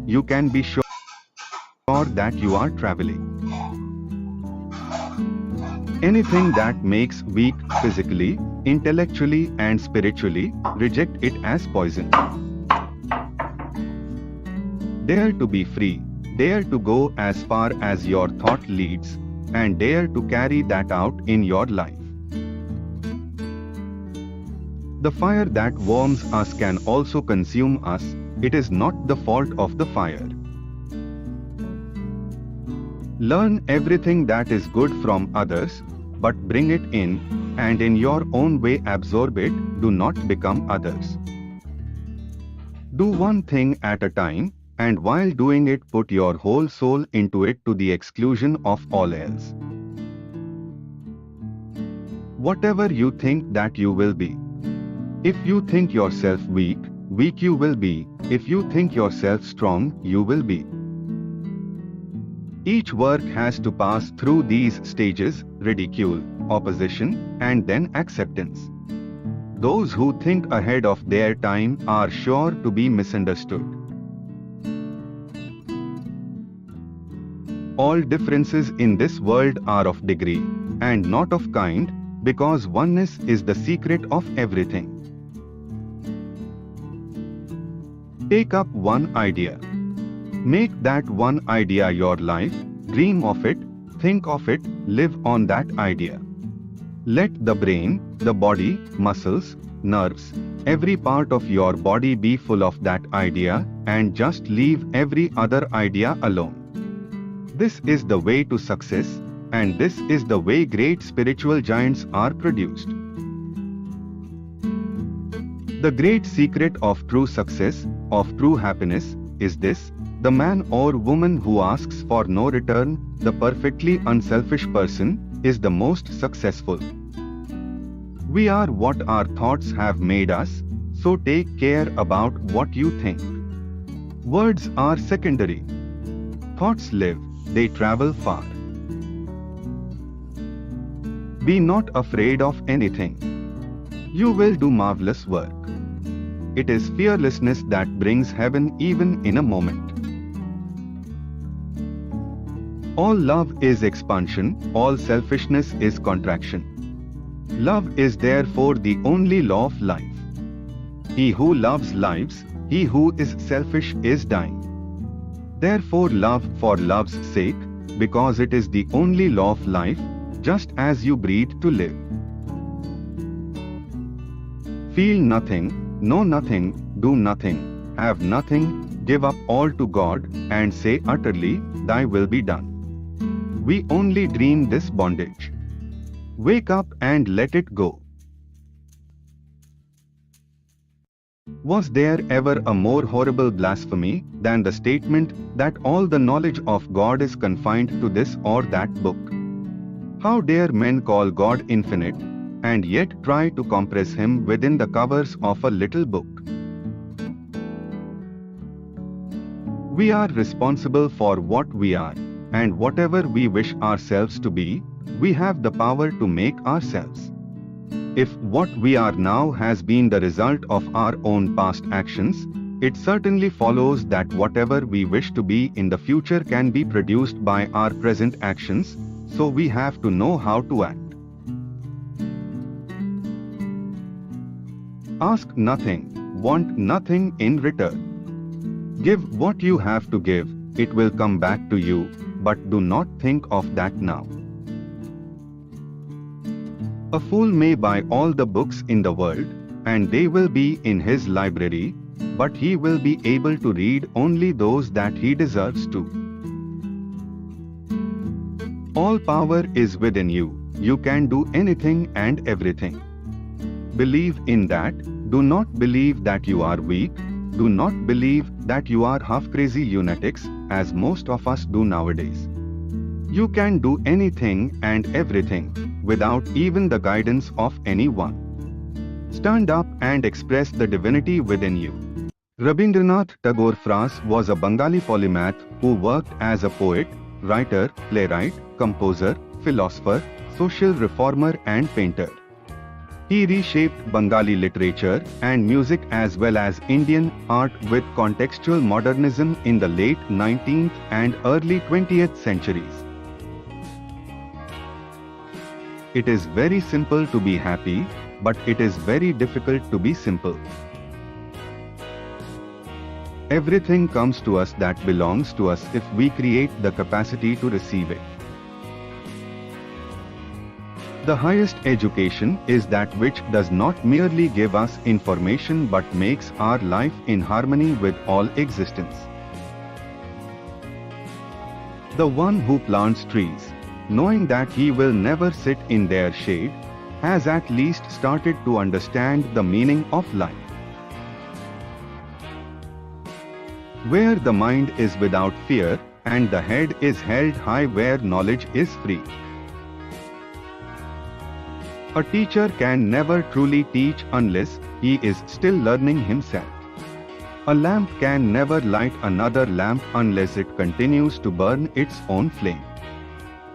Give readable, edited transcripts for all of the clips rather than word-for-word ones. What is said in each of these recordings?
you can be sure that you are traveling. Anything that makes weak physically, intellectually and spiritually, reject it as poison. Dare to be free, dare to go as far as your thought leads, and dare to carry that out in your life. The fire that warms us can also consume us, it is not the fault of the fire. Learn everything that is good from others, but bring it in, and in your own way absorb it, do not become others. Do one thing at a time, and while doing it put your whole soul into it to the exclusion of all else. Whatever you think that you will be. If you think yourself weak, weak you will be. If you think yourself strong, you will be. Each work has to pass through these stages: ridicule, opposition, and then acceptance. Those who think ahead of their time are sure to be misunderstood. All differences in this world are of degree, and not of kind, because oneness is the secret of everything. Take up one idea. Make that one idea your life, dream of it, think of it, live on that idea. Let the brain, the body, muscles, nerves, every part of your body be full of that idea, and just leave every other idea alone. This is the way to success, and this is the way great spiritual giants are produced. The great secret of true success, of true happiness, is this: the man or woman who asks for no return, the perfectly unselfish person, is the most successful. We are what our thoughts have made us, so take care about what you think. Words are secondary. Thoughts live, they travel far. Be not afraid of anything. You will do marvelous work. It is fearlessness that brings heaven even in a moment. All love is expansion, all selfishness is contraction. Love is therefore the only law of life. He who loves lives, he who is selfish is dying. Therefore love for love's sake, because it is the only law of life, just as you breathe to live. Feel nothing, know nothing, do nothing, have nothing, give up all to God, and say utterly, Thy will be done. We only dream this bondage. Wake up and let it go. Was there ever a more horrible blasphemy than the statement that all the knowledge of God is confined to this or that book? How dare men call God infinite, and yet try to compress Him within the covers of a little book? We are responsible for what we are, and whatever we wish ourselves to be, we have the power to make ourselves. If what we are now has been the result of our own past actions, it certainly follows that whatever we wish to be in the future can be produced by our present actions, so we have to know how to act. Ask nothing, want nothing in return. Give what you have to give, it will come back to you, but do not think of that now. A fool may buy all the books in the world, and they will be in his library, but he will be able to read only those that he deserves to. All power is within you, you can do anything and everything. Believe in that, do not believe that you are weak, do not believe that you are half-crazy lunatics, as most of us do nowadays. You can do anything and everything, without even the guidance of anyone. Stand up and express the divinity within you. Rabindranath Tagore Fras was a Bengali polymath who worked as a poet, writer, playwright, composer, philosopher, social reformer and painter. He reshaped Bengali literature and music as well as Indian art with contextual modernism in the late 19th and early 20th centuries. It is very simple to be happy, but it is very difficult to be simple. Everything comes to us that belongs to us if we create the capacity to receive it. The highest education is that which does not merely give us information but makes our life in harmony with all existence. The one who plants trees, knowing that he will never sit in their shade, has at least started to understand the meaning of life. Where the mind is without fear, and the head is held high where knowledge is free. A teacher can never truly teach unless he is still learning himself. A lamp can never light another lamp unless it continues to burn its own flame.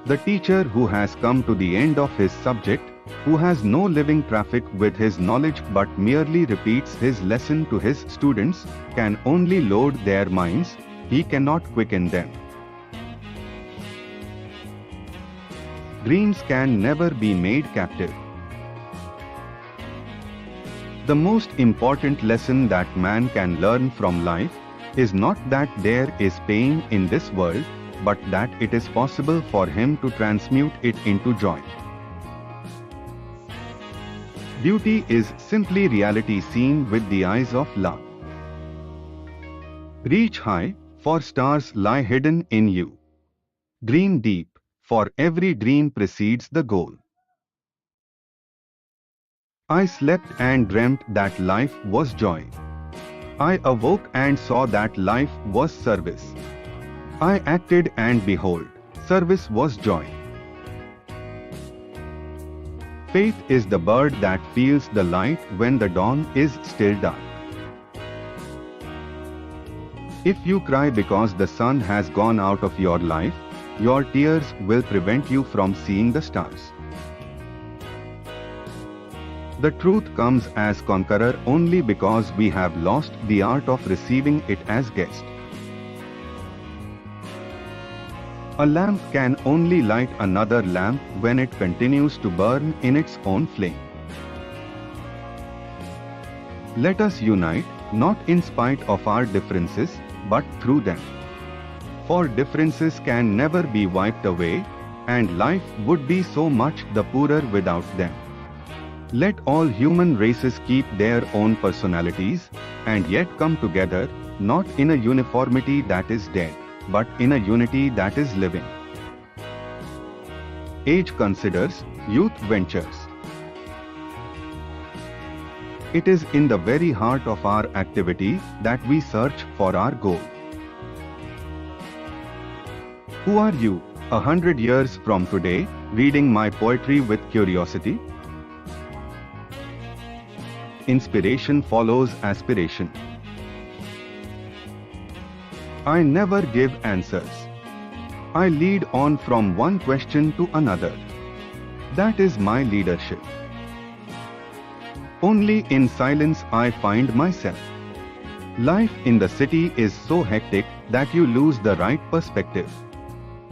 The teacher who has come to the end of his subject, who has no living traffic with his knowledge but merely repeats his lesson to his students, can only load their minds, he cannot quicken them. Dreams can never be made captive. The most important lesson that man can learn from life is not that there is pain in this world, but that it is possible for him to transmute it into joy. Beauty is simply reality seen with the eyes of love. Reach high, for stars lie hidden in you. Dream deep, for every dream precedes the goal. I slept and dreamt that life was joy. I awoke and saw that life was service. I acted and behold, service was joy. Faith is the bird that feels the light when the dawn is still dark. If you cry because the sun has gone out of your life, your tears will prevent you from seeing the stars. The truth comes as conqueror only because we have lost the art of receiving it as guest. A lamp can only light another lamp when it continues to burn in its own flame. Let us unite, not in spite of our differences, but through them. For differences can never be wiped away, and life would be so much the poorer without them. Let all human races keep their own personalities, and yet come together, not in a uniformity that is dead, but in a unity that is living. Age considers, youth ventures. It is in the very heart of our activity that we search for our goal. Who are you, 100 years from today, reading my poetry with curiosity? Inspiration follows aspiration. I never give answers. I lead on from one question to another. That is my leadership. Only in silence I find myself. Life in the city is so hectic that you lose the right perspective.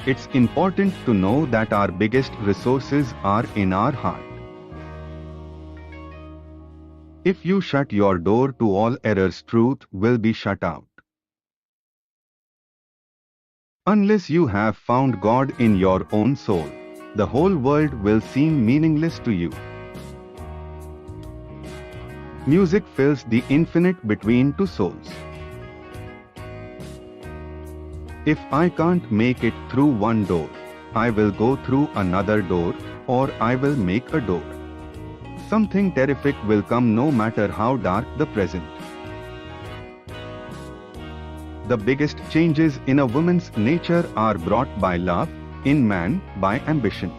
It's important to know that our biggest resources are in our heart. If you shut your door to all errors, truth will be shut out. Unless you have found God in your own soul, the whole world will seem meaningless to you. Music fills the infinite between two souls. If I can't make it through one door, I will go through another door, or I will make a door. Something terrific will come no matter how dark the present. The biggest changes in a woman's nature are brought by love, in man by ambition.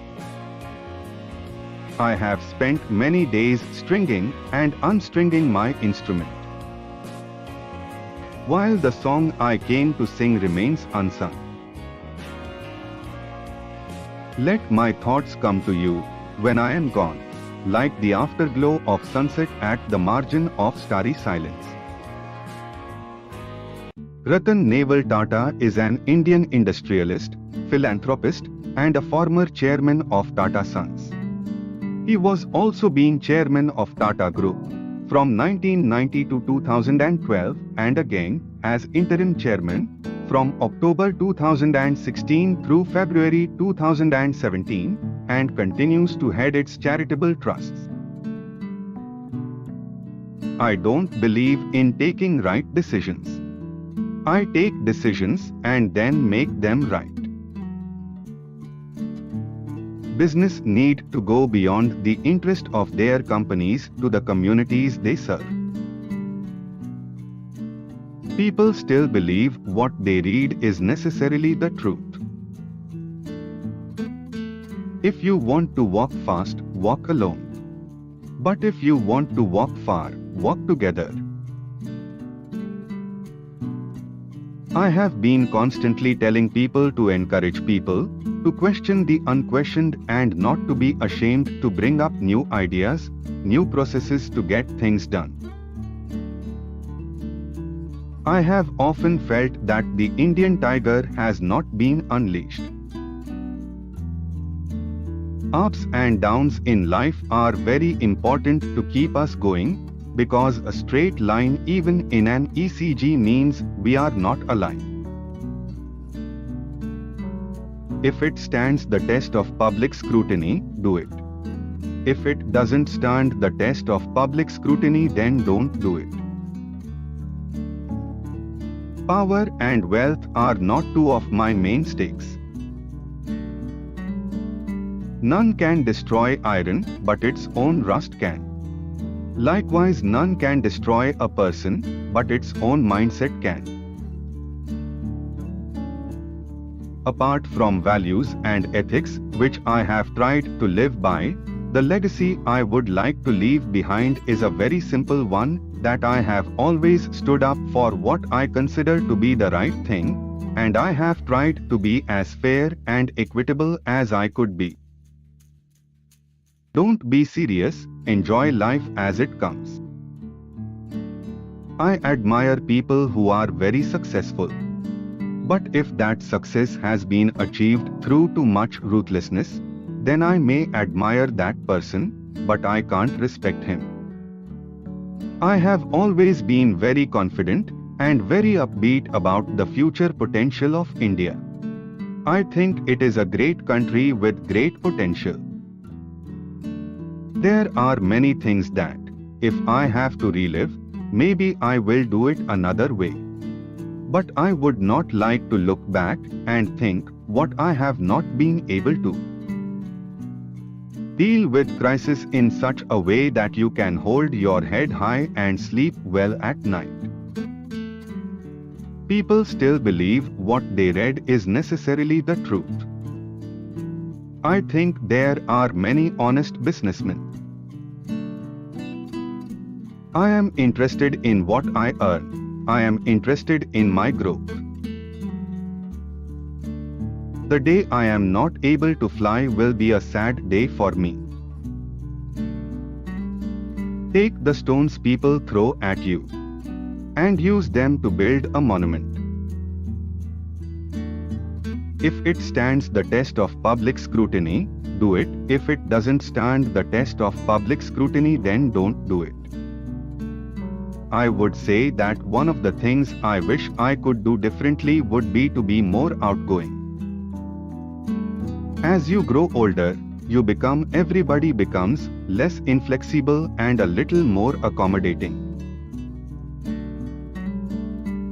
I have spent many days stringing and unstringing my instrument. While the song I came to sing remains unsung. Let my thoughts come to you when I am gone. like the afterglow of sunset at the margin of starry silence. Ratan Naval Tata is an Indian industrialist, philanthropist, and a former chairman of Tata Sons. He was also being chairman of Tata Group from 1990 to 2012 and again as interim chairman from October 2016 through February 2017 and continues to head its charitable trusts. I don't believe in taking right decisions. I take decisions and then make them right. Business need to go beyond the interest of their companies to the communities they serve. People still believe what they read is necessarily the truth. If you want to walk fast, walk alone. But if you want to walk far, walk together. I have been constantly telling people to encourage people, to question the unquestioned and not to be ashamed to bring up new ideas, new processes to get things done. I have often felt that the Indian tiger has not been unleashed. Ups and downs in life are very important to keep us going, because a straight line even in an ECG means we are not aligned. If it stands the test of public scrutiny, do it. If it doesn't stand the test of public scrutiny, then don't do it. Power and wealth are not two of my mainstays. None can destroy iron, but its own rust can. Likewise, none can destroy a person, but its own mindset can. Apart from values and ethics, which I have tried to live by, the legacy I would like to leave behind is a very simple one, that I have always stood up for what I consider to be the right thing, and I have tried to be as fair and equitable as I could be. Don't be serious, enjoy life as it comes. I admire people who are very successful. But if that success has been achieved through too much ruthlessness, then I may admire that person, but I can't respect him. I have always been very confident and very upbeat about the future potential of India. I think it is a great country with great potential. There are many things that, if I have to relive, maybe I will do it another way. But I would not like to look back and think what I have not been able to. Deal with crisis in such a way that you can hold your head high and sleep well at night. People still believe what they read is necessarily the truth. I think there are many honest businessmen. I am interested in what I earn. I am interested in my growth. The day I am not able to fly will be a sad day for me. Take the stones people throw at you and use them to build a monument. If it stands the test of public scrutiny, do it. If it doesn't stand the test of public scrutiny, then don't do it. I would say that one of the things I wish I could do differently would be to be more outgoing. As you grow older, everybody becomes less inflexible and a little more accommodating.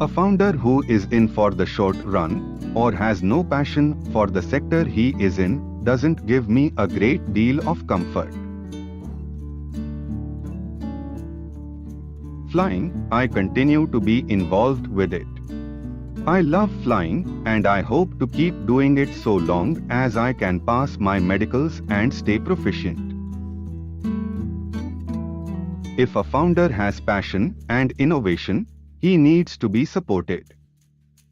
A founder who is in for the short run, or has no passion for the sector he is in, doesn't give me a great deal of comfort. Flying, I continue to be involved with it. I love flying, and I hope to keep doing it so long as I can pass my medicals and stay proficient. If a founder has passion and innovation, he needs to be supported.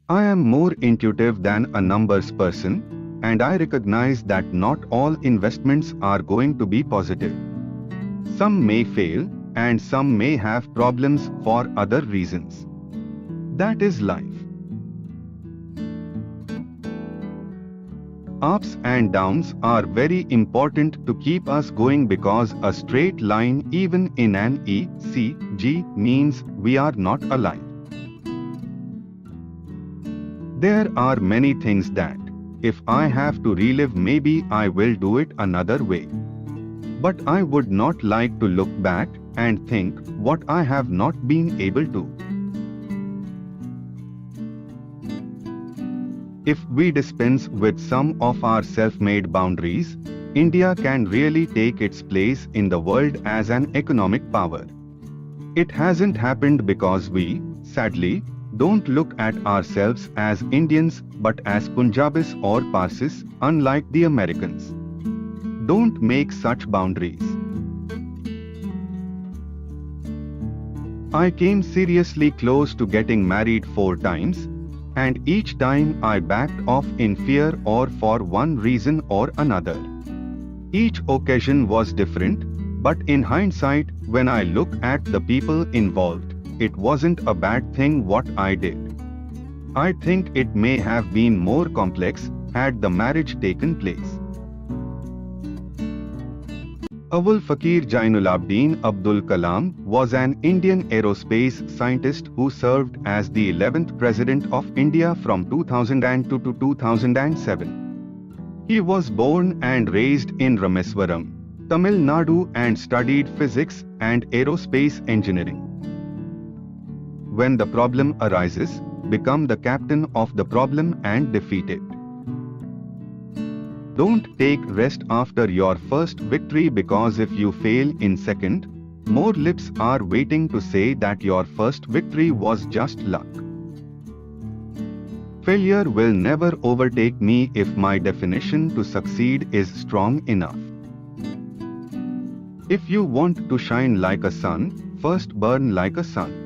I am more intuitive than a numbers person, and I recognize that not all investments are going to be positive. Some may fail, and some may have problems for other reasons. That is life. Ups and downs are very important to keep us going because a straight line even in an ECG means we are not alive. There are many things that, if I have to relive, maybe I will do it another way. But I would not like to look back and think what I have not been able to. If we dispense with some of our self-made boundaries, India can really take its place in the world as an economic power. It hasn't happened because we, sadly, don't look at ourselves as Indians but as Punjabis or Parsis, unlike the Americans. Don't make such boundaries. I came seriously close to getting married 4 times, and each time I backed off in fear or for one reason or another. Each occasion was different, but in hindsight, when I look at the people involved, it wasn't a bad thing what I did. I think it may have been more complex had the marriage taken place. Awul Fakir Jainulabdin Abdul Kalam was an Indian aerospace scientist who served as the 11th President of India from 2002 to 2007. He was born and raised in Rameswaram, Tamil Nadu, and studied physics and aerospace engineering. When the problem arises, become the captain of the problem and defeat it. Don't take rest after your first victory, because if you fail in second, more lips are waiting to say that your first victory was just luck. Failure will never overtake me if my definition to succeed is strong enough. If you want to shine like a sun, first burn like a sun.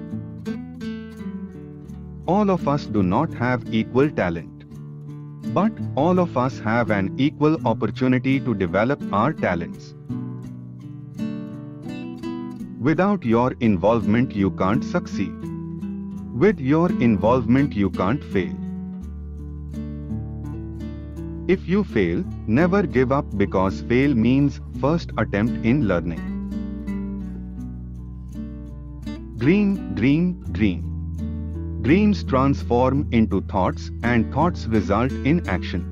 All of us do not have equal talent. But all of us have an equal opportunity to develop our talents. Without your involvement, you can't succeed. With your involvement, you can't fail. If you fail, never give up, because fail means first attempt in learning. Dream, dream, dream. Dreams transform into thoughts, and thoughts result in action.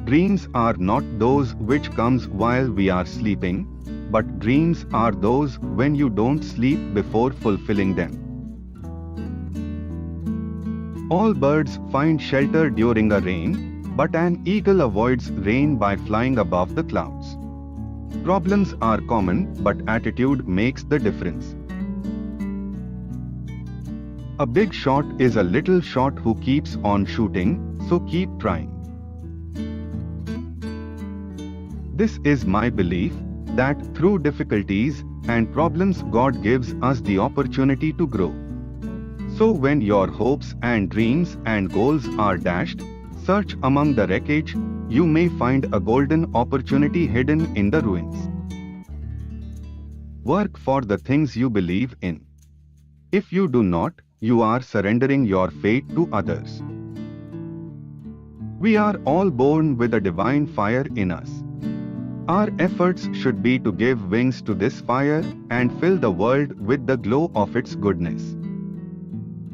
Dreams are not those which comes while we are sleeping, but dreams are those when you don't sleep before fulfilling them. All birds find shelter during a rain, but an eagle avoids rain by flying above the clouds. Problems are common, but attitude makes the difference. A big shot is a little shot who keeps on shooting, so keep trying. This is my belief, that through difficulties and problems God gives us the opportunity to grow. So when your hopes and dreams and goals are dashed, search among the wreckage, you may find a golden opportunity hidden in the ruins. Work for the things you believe in. If you do not, you are surrendering your fate to others. We are all born with a divine fire in us. Our efforts should be to give wings to this fire and fill the world with the glow of its goodness.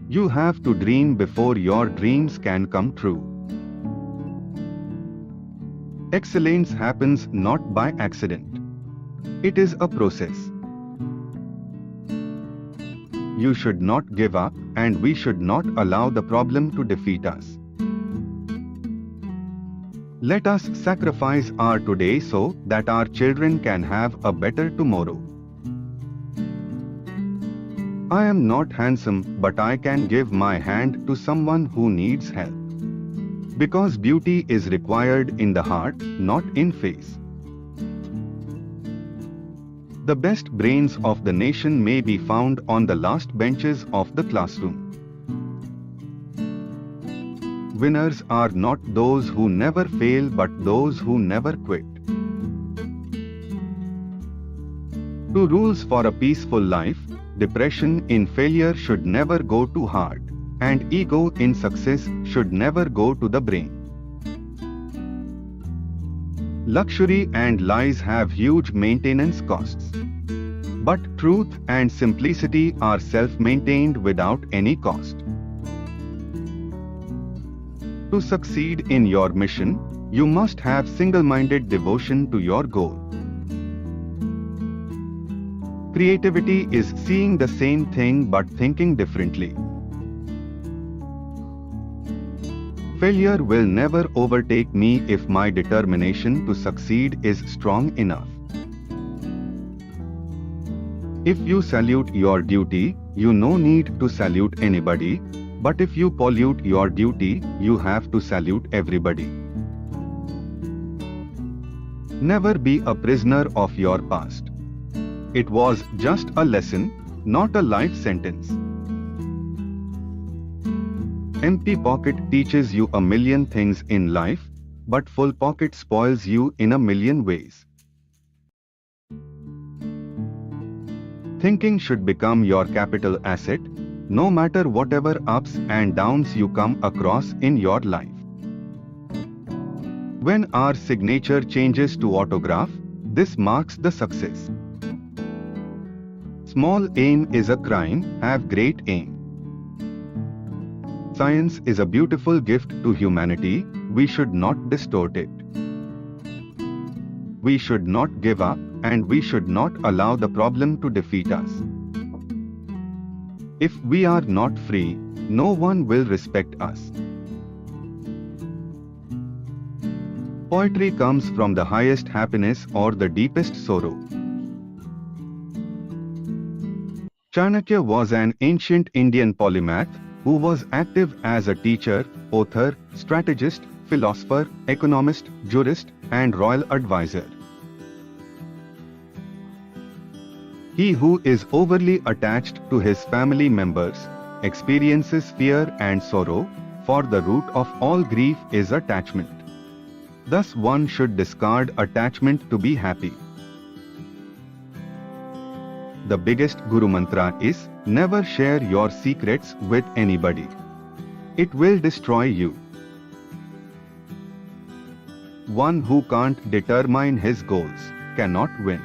You have to dream before your dreams can come true. Excellence happens not by accident. It is a process. You should not give up, and we should not allow the problem to defeat us. Let us sacrifice our today so that our children can have a better tomorrow. I am not handsome, but I can give my hand to someone who needs help. Because beauty is required in the heart, not in face. The best brains of the nation may be found on the last benches of the classroom. Winners are not those who never fail, but those who never quit. Two rules for a peaceful life: depression in failure should never go to heart, and ego in success should never go to the brain. Luxury and lies have huge maintenance costs. But truth and simplicity are self-maintained without any cost. To succeed in your mission, you must have single-minded devotion to your goal. Creativity is seeing the same thing but thinking differently. Failure will never overtake me if my determination to succeed is strong enough. If you salute your duty, you no need to salute anybody, but if you pollute your duty, you have to salute everybody. Never be a prisoner of your past. It was just a lesson, not a life sentence. Empty pocket teaches you a million things in life, but full pocket spoils you in a million ways. Thinking should become your capital asset, no matter whatever ups and downs you come across in your life. When our signature changes to autograph, this marks the success. Small aim is a crime, have great aim. Science is a beautiful gift to humanity, we should not distort it. We should not give up, and we should not allow the problem to defeat us. If we are not free, no one will respect us. Poetry comes from the highest happiness or the deepest sorrow. Chanakya was an ancient Indian polymath who was active as a teacher, author, strategist, philosopher, economist, jurist, and royal advisor. He who is overly attached to his family members experiences fear and sorrow, for the root of all grief is attachment. Thus one should discard attachment to be happy. The biggest Guru Mantra is, never share your secrets with anybody. It will destroy you. One who can't determine his goals cannot win.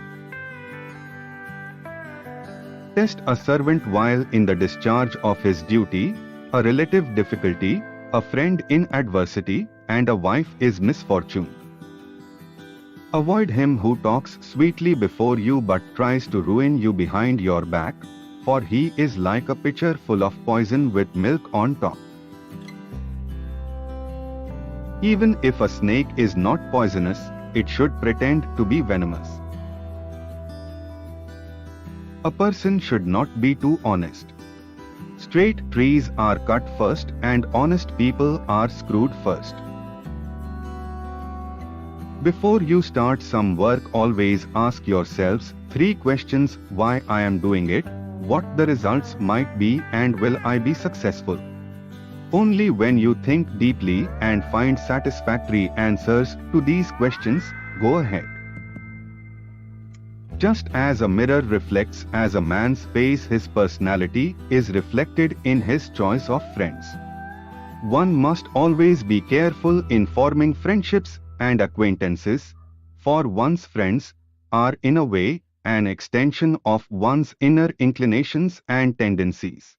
Test a servant while in the discharge of his duty, a relative difficulty, a friend in adversity, and a wife is misfortune. Avoid him who talks sweetly before you but tries to ruin you behind your back, for he is like a pitcher full of poison with milk on top. Even if a snake is not poisonous, it should pretend to be venomous. A person should not be too honest. Straight trees are cut first and honest people are screwed first. Before you start some work, always ask yourselves 3 questions: why I am doing it, what the results might be, and will I be successful? Only when you think deeply and find satisfactory answers to these questions, go ahead. Just as a mirror reflects as a man's face, his personality is reflected in his choice of friends. One must always be careful in forming friendships and acquaintances, for one's friends are in a way an extension of one's inner inclinations and tendencies.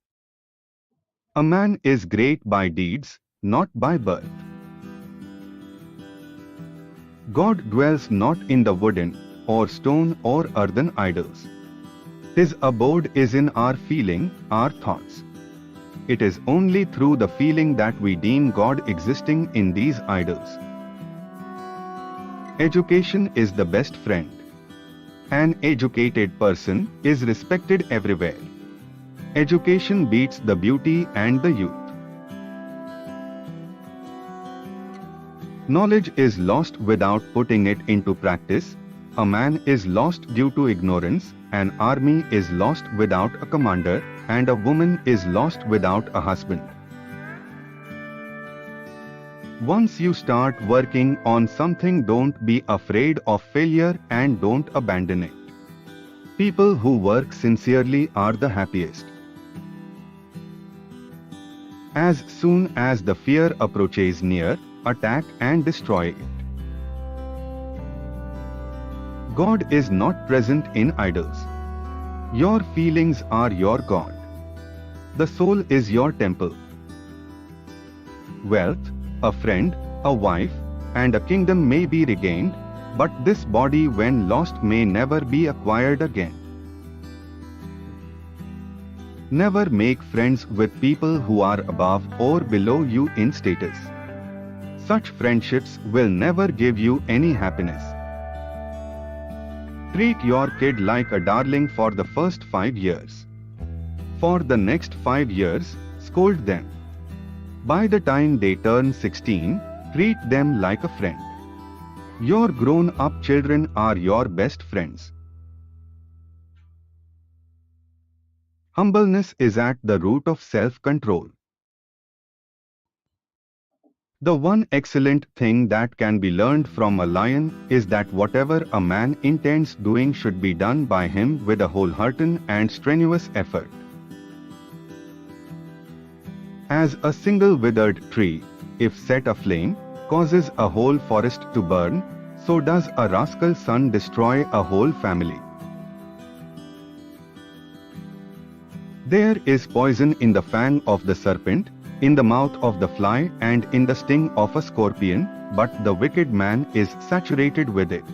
A man is great by deeds, not by birth. God dwells not in the wooden, or stone or earthen idols. His abode is in our feeling, our thoughts. It is only through the feeling that we deem God existing in these idols. Education is the best friend. An educated person is respected everywhere. Education beats the beauty and the youth. Knowledge is lost without putting it into practice. A man is lost due to ignorance, an army is lost without a commander, and a woman is lost without a husband. Once you start working on something, don't be afraid of failure and don't abandon it. People who work sincerely are the happiest. As soon as the fear approaches near, attack and destroy it. God is not present in idols. Your feelings are your God. The soul is your temple. Wealth, a friend, a wife, and a kingdom may be regained, but this body when lost may never be acquired again. Never make friends with people who are above or below you in status. Such friendships will never give you any happiness. Treat your kid like a darling for the first 5 years. For the next 5 years, scold them. By the time they turn 16, treat them like a friend. Your grown-up children are your best friends. Humbleness is at the root of self-control. The one excellent thing that can be learned from a lion is that whatever a man intends doing should be done by him with a wholehearted and strenuous effort. As a single withered tree, if set aflame, causes a whole forest to burn, so does a rascal son destroy a whole family. There is poison in the fang of the serpent, in the mouth of the fly and in the sting of a scorpion, but the wicked man is saturated with it.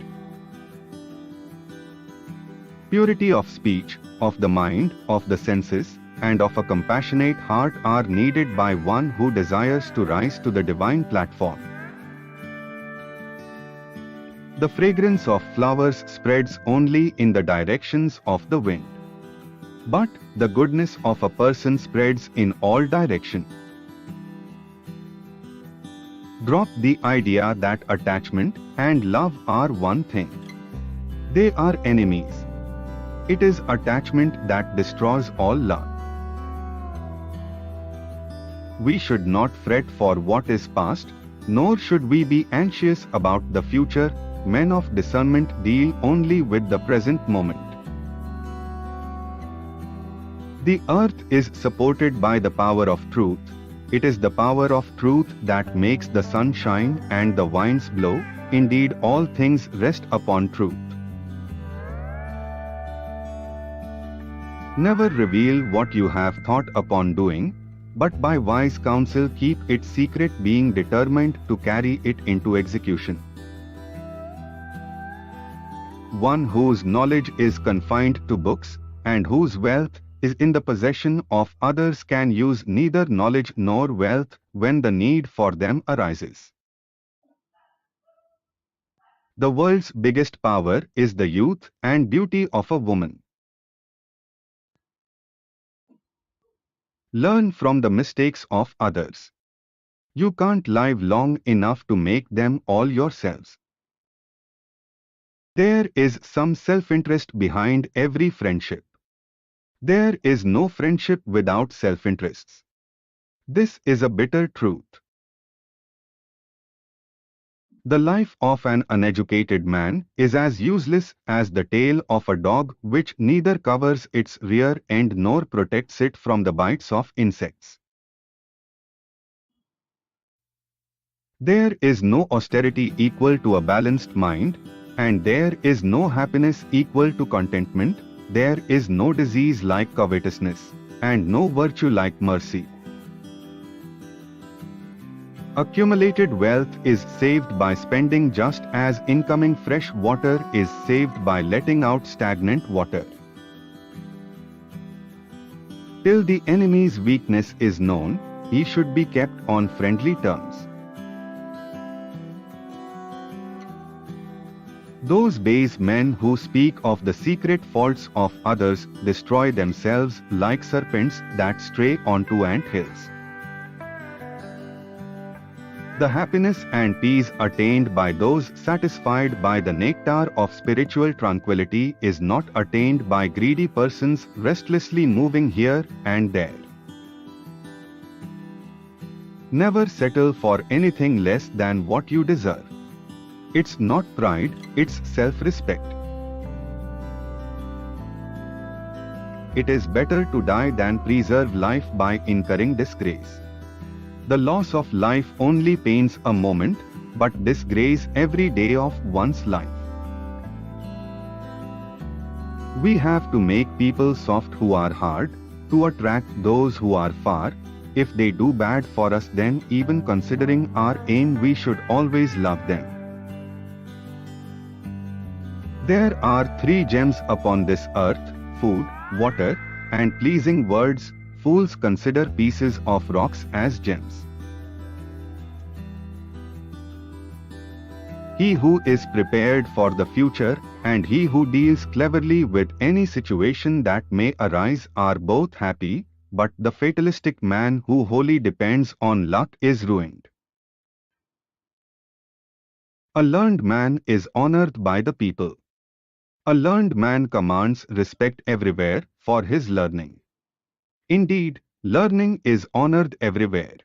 Purity of speech, of the mind, of the senses, and of a compassionate heart are needed by one who desires to rise to the divine platform. The fragrance of flowers spreads only in the directions of the wind. But the goodness of a person spreads in all directions. Drop the idea that attachment and love are one thing. They are enemies. It is attachment that destroys all love. We should not fret for what is past, nor should we be anxious about the future. Men of discernment deal only with the present moment. The earth is supported by the power of truth. It is the power of truth that makes the sun shine and the winds blow. Indeed, all things rest upon truth. Never reveal what you have thought upon doing, but by wise counsel keep it secret, being determined to carry it into execution. One whose knowledge is confined to books, and whose wealth is in the possession of others can use neither knowledge nor wealth when the need for them arises. The world's biggest power is the youth and beauty of a woman. Learn from the mistakes of others. You can't live long enough to make them all yourselves. There is some self-interest behind every friendship. There is no friendship without self-interests. This is a bitter truth. The life of an uneducated man is as useless as the tail of a dog, which neither covers its rear end nor protects it from the bites of insects. There is no austerity equal to a balanced mind, and there is no happiness equal to contentment. There is no disease like covetousness, and no virtue like mercy. Accumulated wealth is saved by spending, just as incoming fresh water is saved by letting out stagnant water. Till the enemy's weakness is known, he should be kept on friendly terms. Those base men who speak of the secret faults of others destroy themselves like serpents that stray onto ant hills. The happiness and peace attained by those satisfied by the nectar of spiritual tranquility is not attained by greedy persons restlessly moving here and there. Never settle for anything less than what you deserve. It's not pride, it's self-respect. it is better to die than preserve life by incurring disgrace. The loss of life only pains a moment, but disgrace every day of one's life. We have to make people soft who are hard, to attract those who are far. If they do bad for us, then even considering our aim, we should always love them. There are 3 gems upon this earth: food, water, and pleasing words. Fools consider pieces of rocks as gems. He who is prepared for the future and he who deals cleverly with any situation that may arise are both happy, but the fatalistic man who wholly depends on luck is ruined. A learned man is honored by the people. A learned man commands respect everywhere for his learning. Indeed, learning is honored everywhere.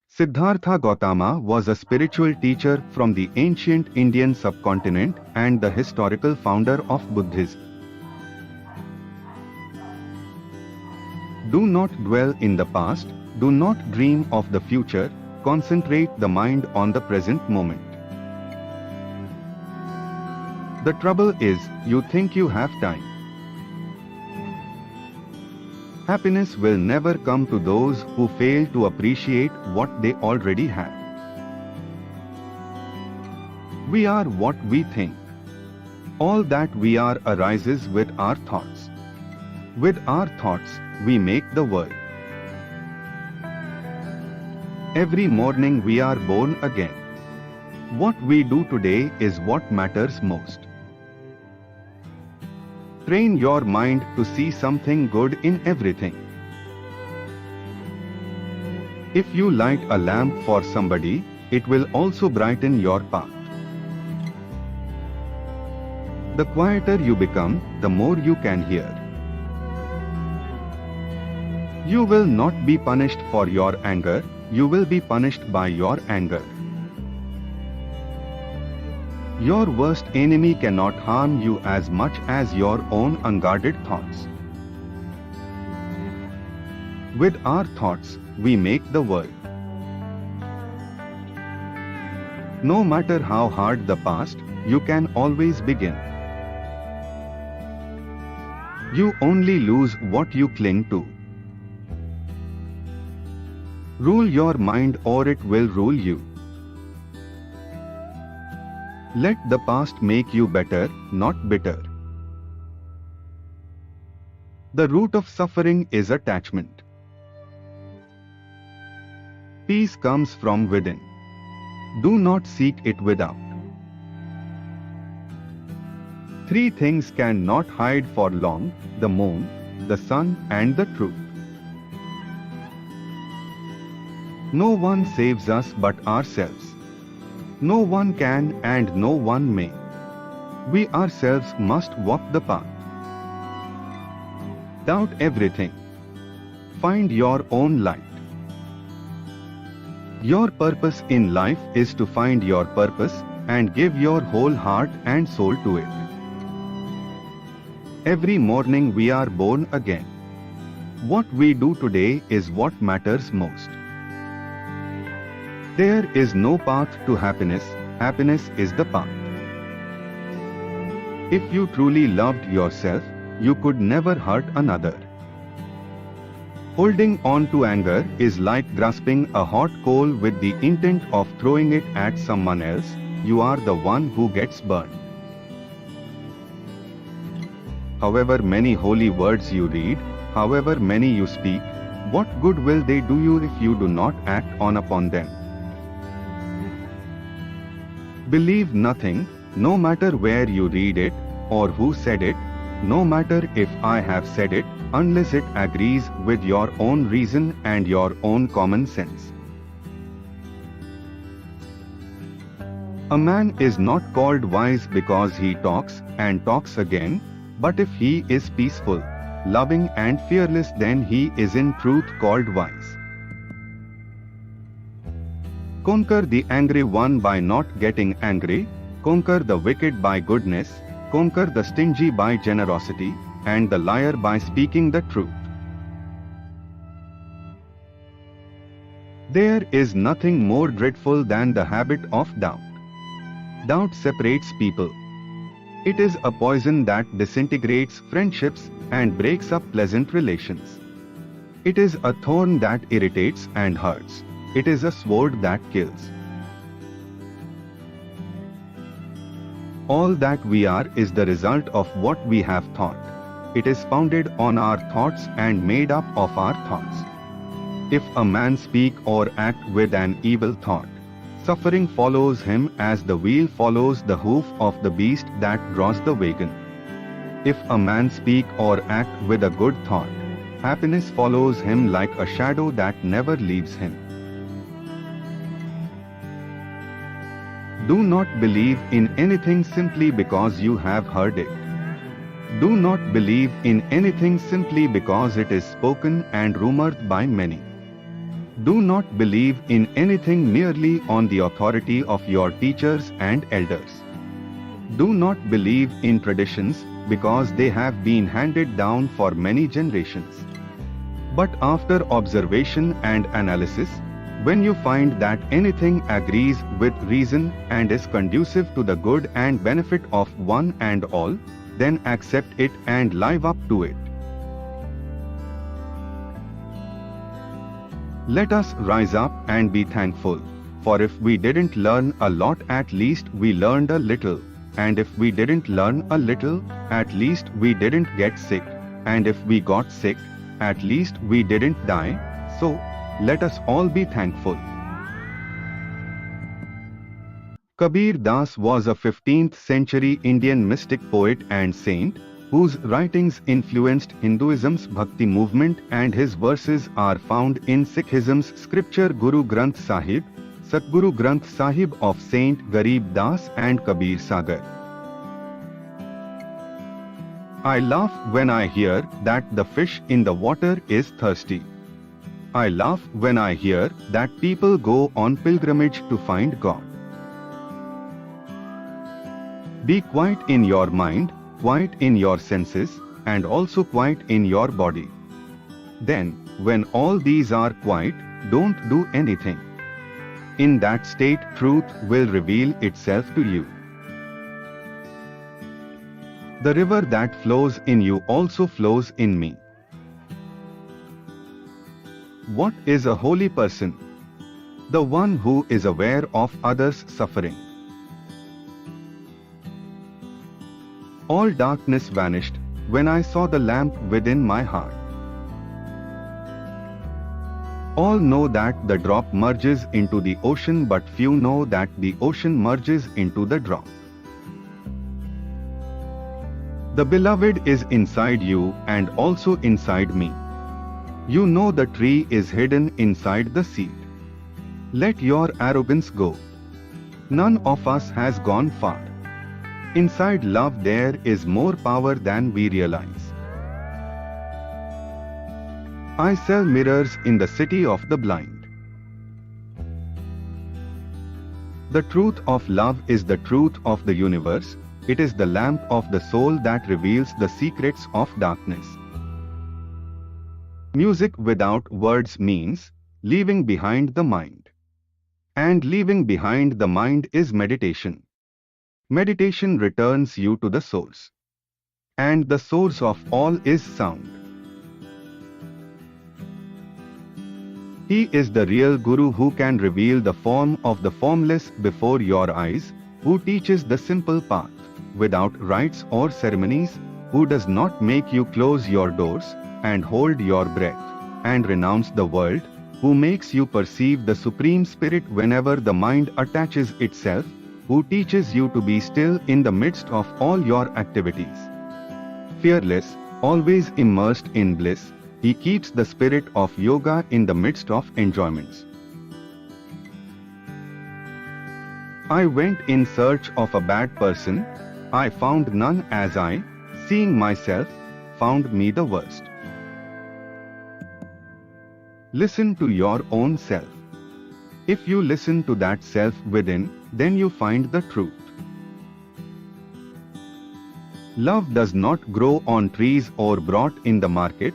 Siddhartha Gautama was a spiritual teacher from the ancient Indian subcontinent and the historical founder of Buddhism. Do not dwell in the past, do not dream of the future, concentrate the mind on the present moment. The trouble is, you think you have time. Happiness will never come to those who fail to appreciate what they already have. We are what we think. All that we are arises with our thoughts. With our thoughts, we make the world. Every morning we are born again. What we do today is what matters most. Train your mind to see something good in everything. If you light a lamp for somebody, it will also brighten your path. The quieter you become, the more you can hear. You will not be punished for your anger, you will be punished by your anger. Your worst enemy cannot harm you as much as your own unguarded thoughts. With our thoughts, we make the world. No matter how hard the past, you can always begin. You only lose what you cling to. Rule your mind or it will rule you. Let the past make you better, not bitter. The root of suffering is attachment. Peace comes from within. Do not seek it without. 3 things cannot hide for long: the moon, the sun, and the truth. No one saves us but ourselves. No one can and no one may. We ourselves must walk the path. Doubt everything. Find your own light. Your purpose in life is to find your purpose and give your whole heart and soul to it. Every morning we are born again. What we do today is what matters most. There is no path to happiness, happiness is the path. If you truly loved yourself, you could never hurt another. Holding on to anger is like grasping a hot coal with the intent of throwing it at someone else. You are the one who gets burned. However many holy words you read, however many you speak, what good will they do you if you do not act on upon them? Believe nothing, no matter where you read it, or who said it, no matter if I have said it, unless it agrees with your own reason and your own common sense. A man is not called wise because he talks and talks again, but if he is peaceful, loving and fearless, then he is in truth called wise. Conquer the angry one by not getting angry, conquer the wicked by goodness, conquer the stingy by generosity, and the liar by speaking the truth. There is nothing more dreadful than the habit of doubt. Doubt separates people. It is a poison that disintegrates friendships and breaks up pleasant relations. It is a thorn that irritates and hurts. It is a sword that kills. All that we are is the result of what we have thought. It is founded on our thoughts and made up of our thoughts. If a man speak or act with an evil thought, suffering follows him as the wheel follows the hoof of the beast that draws the wagon. If a man speak or act with a good thought, happiness follows him like a shadow that never leaves him. Do not believe in anything simply because you have heard it. Do not believe in anything simply because it is spoken and rumored by many. Do not believe in anything merely on the authority of your teachers and elders. Do not believe in traditions because they have been handed down for many generations. But after observation and analysis, when you find that anything agrees with reason and is conducive to the good and benefit of one and all, then accept it and live up to it. Let us rise up and be thankful, for if we didn't learn a lot, at least we learned a little, and if we didn't learn a little, at least we didn't get sick, and if we got sick, at least we didn't die. So, let us all be thankful. Kabir Das was a 15th century Indian mystic poet and saint, whose writings influenced Hinduism's Bhakti movement, and his verses are found in Sikhism's scripture Guru Granth Sahib, Satguru Granth Sahib of Saint Garib Das and Kabir Sagar. I laugh when I hear that the fish in the water is thirsty. I laugh when I hear that people go on pilgrimage to find God. Be quiet in your mind, quiet in your senses, and also quiet in your body. Then, when all these are quiet, don't do anything. In that state, truth will reveal itself to you. The river that flows in you also flows in me. What is a holy person? The one who is aware of others' suffering. All darkness vanished when I saw the lamp within my heart. All know that the drop merges into the ocean, but few know that the ocean merges into the drop. The beloved is inside you and also inside me. You know the tree is hidden inside the seed. Let your arrogance go. None of us has gone far. Inside love there is more power than we realize. I sell mirrors in the city of the blind. The truth of love is the truth of the universe. It is the lamp of the soul that reveals the secrets of darkness. Music without words means leaving behind the mind. And leaving behind the mind is meditation. Meditation returns you to the source. And the source of all is sound. He is the real Guru who can reveal the form of the formless before your eyes, who teaches the simple path, without rites or ceremonies, who does not make you close your doors and hold your breath and renounce the world, who makes you perceive the Supreme Spirit whenever the mind attaches itself, who teaches you to be still in the midst of all your activities. Fearless, always immersed in bliss, he keeps the spirit of yoga in the midst of enjoyments. I went in search of a bad person, I found none, as I, seeing myself, found me the worst. Listen to your own self. If you listen to that self within, then you find the truth. Love does not grow on trees or brought in the market,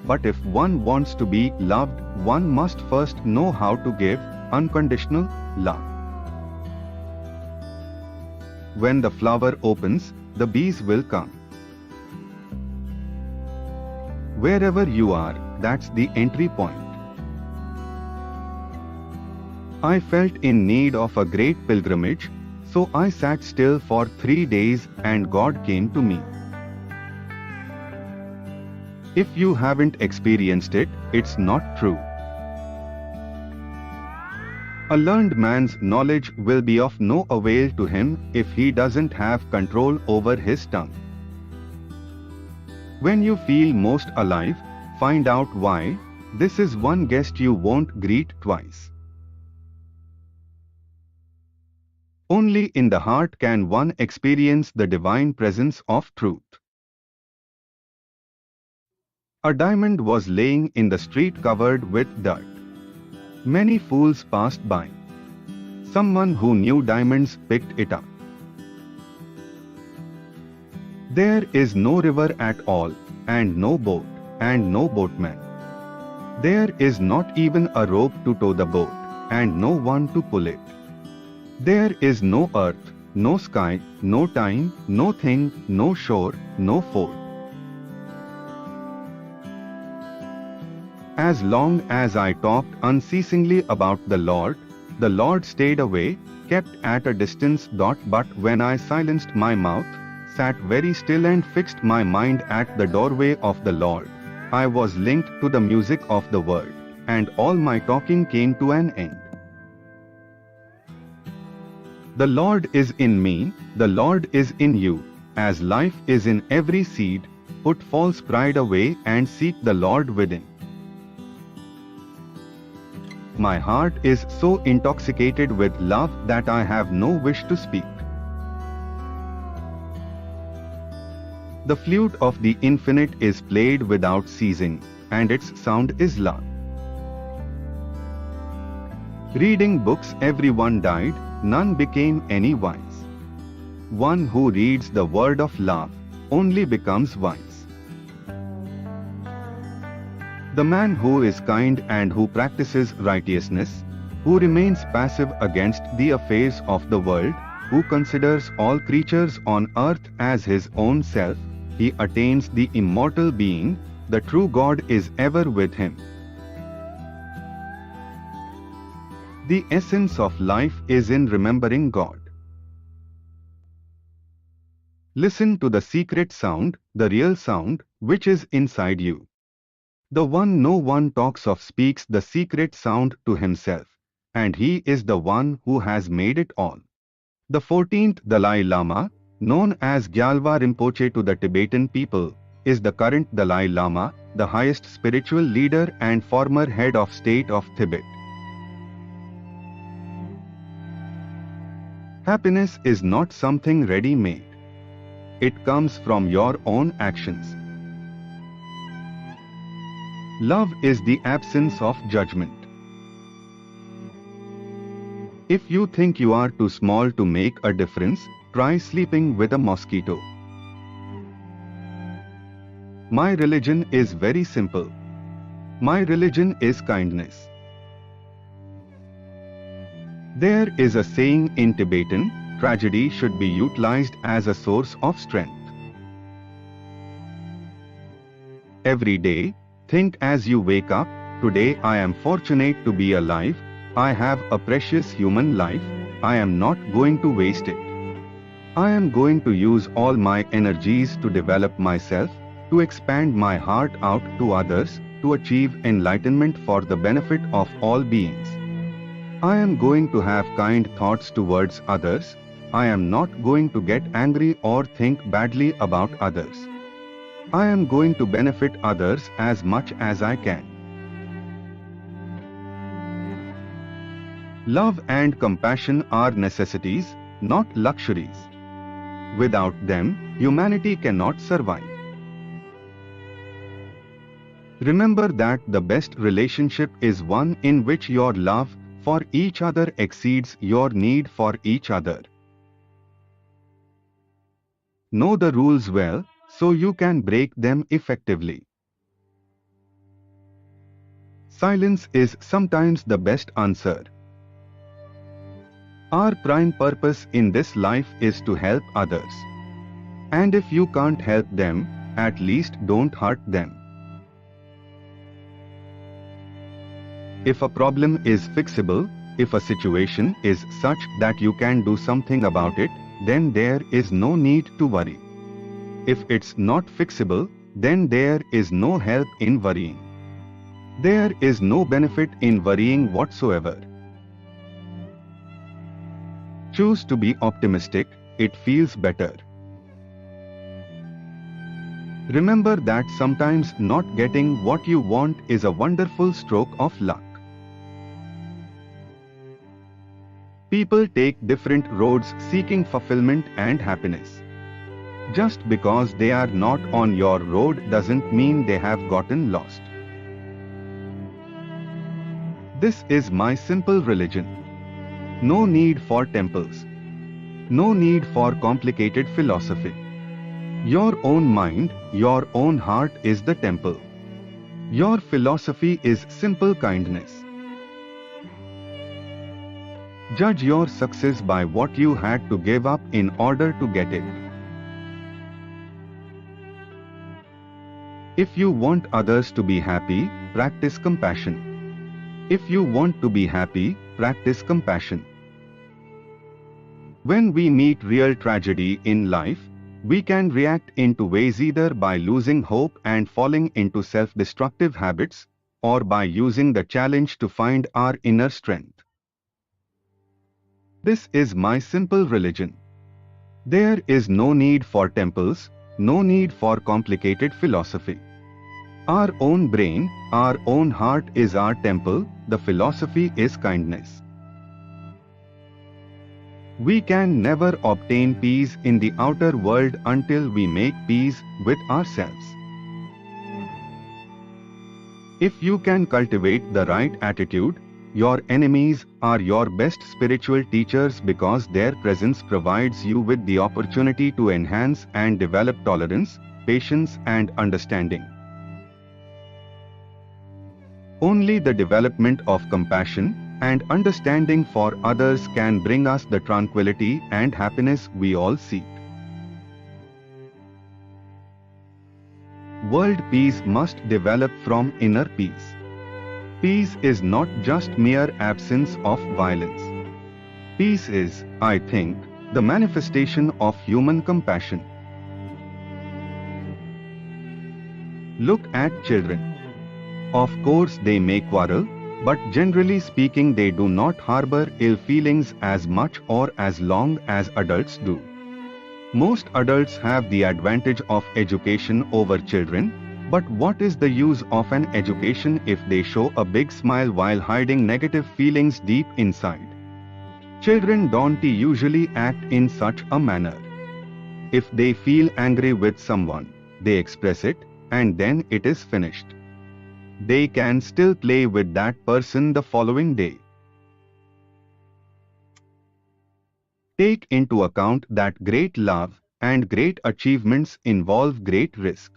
but if one wants to be loved, one must first know how to give unconditional love. When the flower opens, the bees will come. Wherever you are, that's the entry point. I felt in need of a great pilgrimage, so I sat still for 3 days and God came to me. If you haven't experienced it, it's not true. A learned man's knowledge will be of no avail to him if he doesn't have control over his tongue. When you feel most alive, find out why. This is one guest you won't greet twice. Only in the heart can one experience the divine presence of truth. A diamond was laying in the street covered with dirt. Many fools passed by. Someone who knew diamonds picked it up. There is no river at all, and no boat, and no boatman. There is not even a rope to tow the boat, and no one to pull it. There is no earth, no sky, no time, no thing, no shore, no fort. As long as I talked unceasingly about the Lord stayed away, kept at a distance. But when I silenced my mouth, sat very still and fixed my mind at the doorway of the Lord, I was linked to the music of the word, and all my talking came to an end. The Lord is in me, the Lord is in you, as life is in every seed. Put false pride away and seek the Lord within. My heart is so intoxicated with love that I have no wish to speak. The flute of the infinite is played without ceasing, and its sound is love. Reading books, everyone died, none became any wise. One who reads the word of love only becomes wise. The man who is kind and who practices righteousness, who remains passive against the affairs of the world, who considers all creatures on earth as his own self, he attains the immortal being. The true God is ever with him. The essence of life is in remembering God. Listen to the secret sound, the real sound, which is inside you. The one no one talks of speaks the secret sound to himself, and he is the one who has made it all. The 14th Dalai Lama, known as Gyalwa Rinpoche to the Tibetan people, is the current Dalai Lama, the highest spiritual leader and former head of state of Tibet. Happiness is not something ready-made. It comes from your own actions. Love is the absence of judgment. If you think you are too small to make a difference, try sleeping with a mosquito. My religion is very simple. My religion is kindness. There is a saying in Tibetan, tragedy should be utilized as a source of strength. Every day, think as you wake up, today I am fortunate to be alive, I have a precious human life, I am not going to waste it. I am going to use all my energies to develop myself, to expand my heart out to others, to achieve enlightenment for the benefit of all beings. I am going to have kind thoughts towards others, I am not going to get angry or think badly about others. I am going to benefit others as much as I can. Love and compassion are necessities, not luxuries. Without them, humanity cannot survive. Remember that the best relationship is one in which your love for each other exceeds your need for each other. Know the rules well, so you can break them effectively. Silence is sometimes the best answer. Our prime purpose in this life is to help others. And if you can't help them, at least don't hurt them. If a problem is fixable, if a situation is such that you can do something about it, then there is no need to worry. If it's not fixable, then there is no help in worrying. There is no benefit in worrying whatsoever. Choose to be optimistic, it feels better. Remember that sometimes not getting what you want is a wonderful stroke of luck. People take different roads seeking fulfillment and happiness. Just because they are not on your road doesn't mean they have gotten lost. This is my simple religion. No need for temples. No need for complicated philosophy. Your own mind, your own heart is the temple. Your philosophy is simple kindness. Judge your success by what you had to give up in order to get it. If you want others to be happy, practice compassion. If you want to be happy, practice compassion. When we meet real tragedy in life, we can react in two ways, either by losing hope and falling into self-destructive habits, or by using the challenge to find our inner strength. This is my simple religion. There is no need for temples, no need for complicated philosophy. Our own brain, our own heart is our temple, the philosophy is kindness. We can never obtain peace in the outer world until we make peace with ourselves. If you can cultivate the right attitude, your enemies are your best spiritual teachers because their presence provides you with the opportunity to enhance and develop tolerance, patience and understanding. Only the development of compassion and understanding for others can bring us the tranquility and happiness we all seek. World peace must develop from inner peace. Peace is not just mere absence of violence. Peace is, I think, the manifestation of human compassion. Look at children. Of course they may quarrel, but generally speaking they do not harbor ill feelings as much or as long as adults do. Most adults have the advantage of education over children, but what is the use of an education if they show a big smile while hiding negative feelings deep inside? Children don't usually act in such a manner. If they feel angry with someone, they express it, and then it is finished. They can still play with that person the following day. Take into account that great love and great achievements involve great risk.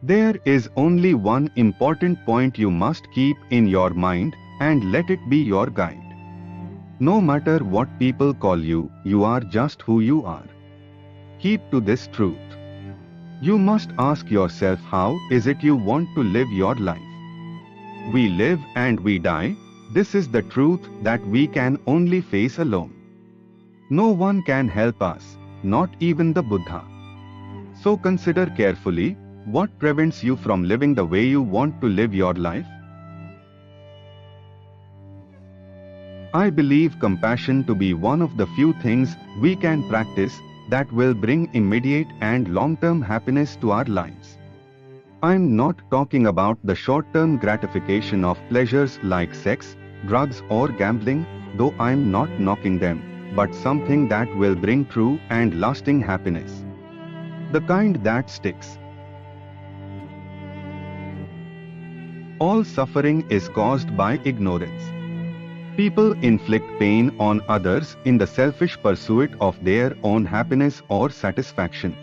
There is only one important point you must keep in your mind and let it be your guide. No matter what people call you, you are just who you are. Keep to this truth. You must ask yourself, how is it you want to live your life? We live and we die. This is the truth that we can only face alone. No one can help us, not even the Buddha. So consider carefully, what prevents you from living the way you want to live your life? I believe compassion to be one of the few things we can practice that will bring immediate and long-term happiness to our lives. I'm not talking about the short-term gratification of pleasures like sex, drugs or gambling, though I'm not knocking them, but something that will bring true and lasting happiness. The kind that sticks. All suffering is caused by ignorance. People inflict pain on others in the selfish pursuit of their own happiness or satisfaction.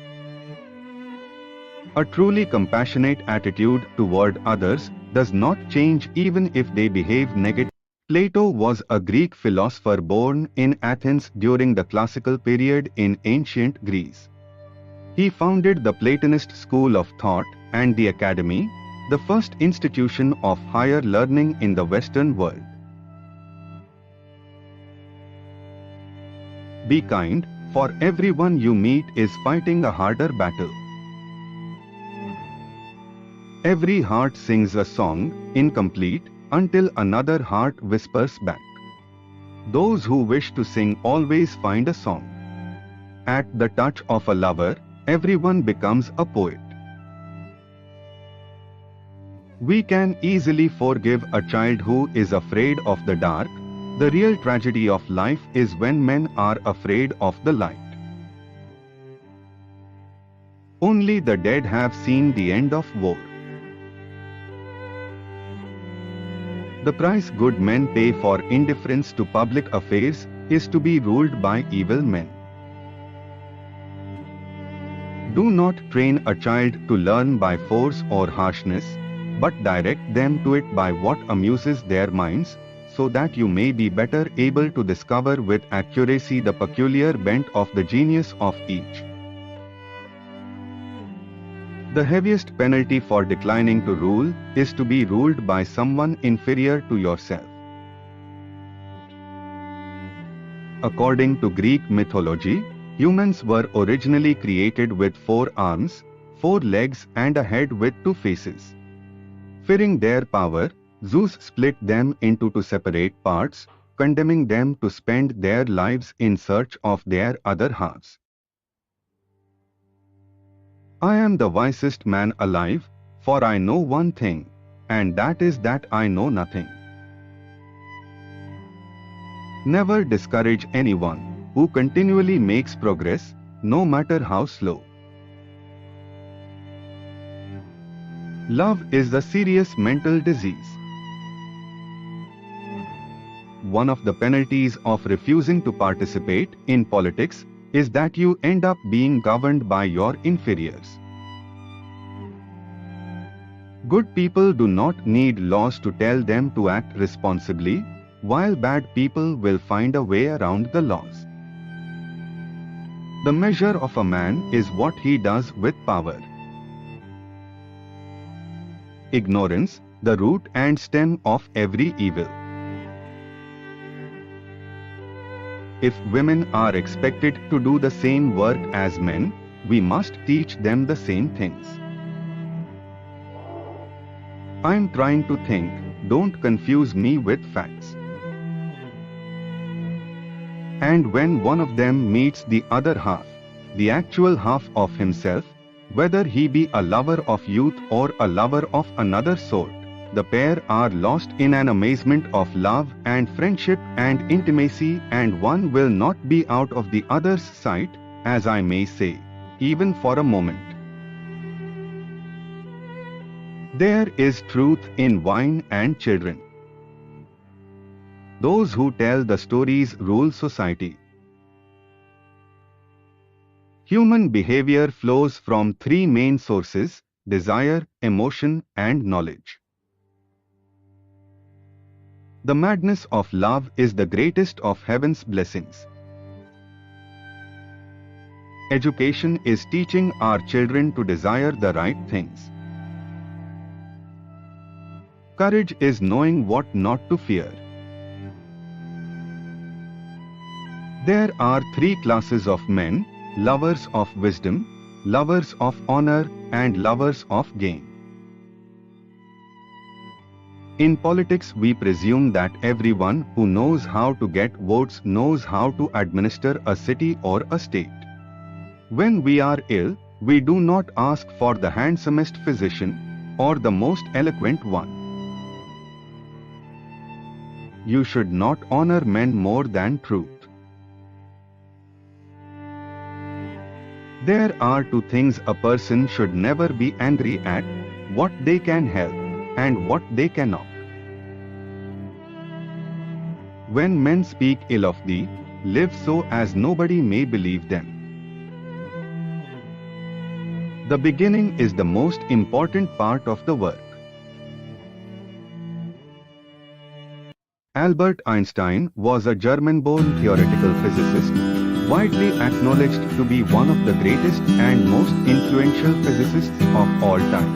A truly compassionate attitude toward others does not change even if they behave negatively. Plato was a Greek philosopher born in Athens during the classical period in ancient Greece. He founded the Platonist school of thought and the academy, the first institution of higher learning in the Western world. Be kind, for everyone you meet is fighting a harder battle. Every heart sings a song, incomplete, until another heart whispers back. Those who wish to sing always find a song. At the touch of a lover, everyone becomes a poet. We can easily forgive a child who is afraid of the dark. The real tragedy of life is when men are afraid of the light. Only the dead have seen the end of war. The price good men pay for indifference to public affairs is to be ruled by evil men. Do not train a child to learn by force or harshness, but direct them to it by what amuses their minds, so that you may be better able to discover with accuracy the peculiar bent of the genius of each. The heaviest penalty for declining to rule is to be ruled by someone inferior to yourself. According to Greek mythology, humans were originally created with 4 arms, 4 legs and a head with 2 faces. Fearing their power, Zeus split them into 2 separate parts, condemning them to spend their lives in search of their other halves. I am the wisest man alive, for I know one thing, and that is that I know nothing. Never discourage anyone who continually makes progress, no matter how slow. Love is a serious mental disease. One of the penalties of refusing to participate in politics is that you end up being governed by your inferiors. Good people do not need laws to tell them to act responsibly, while bad people will find a way around the laws. The measure of a man is what he does with power. Ignorance, the root and stem of every evil. If women are expected to do the same work as men, we must teach them the same things. I am trying to think, don't confuse me with facts. And when one of them meets the other half, the actual half of himself, whether he be a lover of youth or a lover of another sort, the pair are lost in an amazement of love and friendship and intimacy, and one will not be out of the other's sight, as I may say, even for a moment. There is truth in wine and children. Those who tell the stories rule society. Human behavior flows from 3 main sources: desire, emotion, and knowledge. The madness of love is the greatest of heaven's blessings. Education is teaching our children to desire the right things. Courage is knowing what not to fear. There are 3 classes of men: lovers of wisdom, lovers of honor, and lovers of gain. In politics, we presume that everyone who knows how to get votes knows how to administer a city or a state. When we are ill, we do not ask for the handsomest physician or the most eloquent one. You should not honor men more than truth. There are 2 things a person should never be angry at: what they can help and what they cannot. When men speak ill of thee, live so as nobody may believe them. The beginning is the most important part of the work. Albert Einstein was a German-born theoretical physicist, widely acknowledged to be one of the greatest and most influential physicists of all time.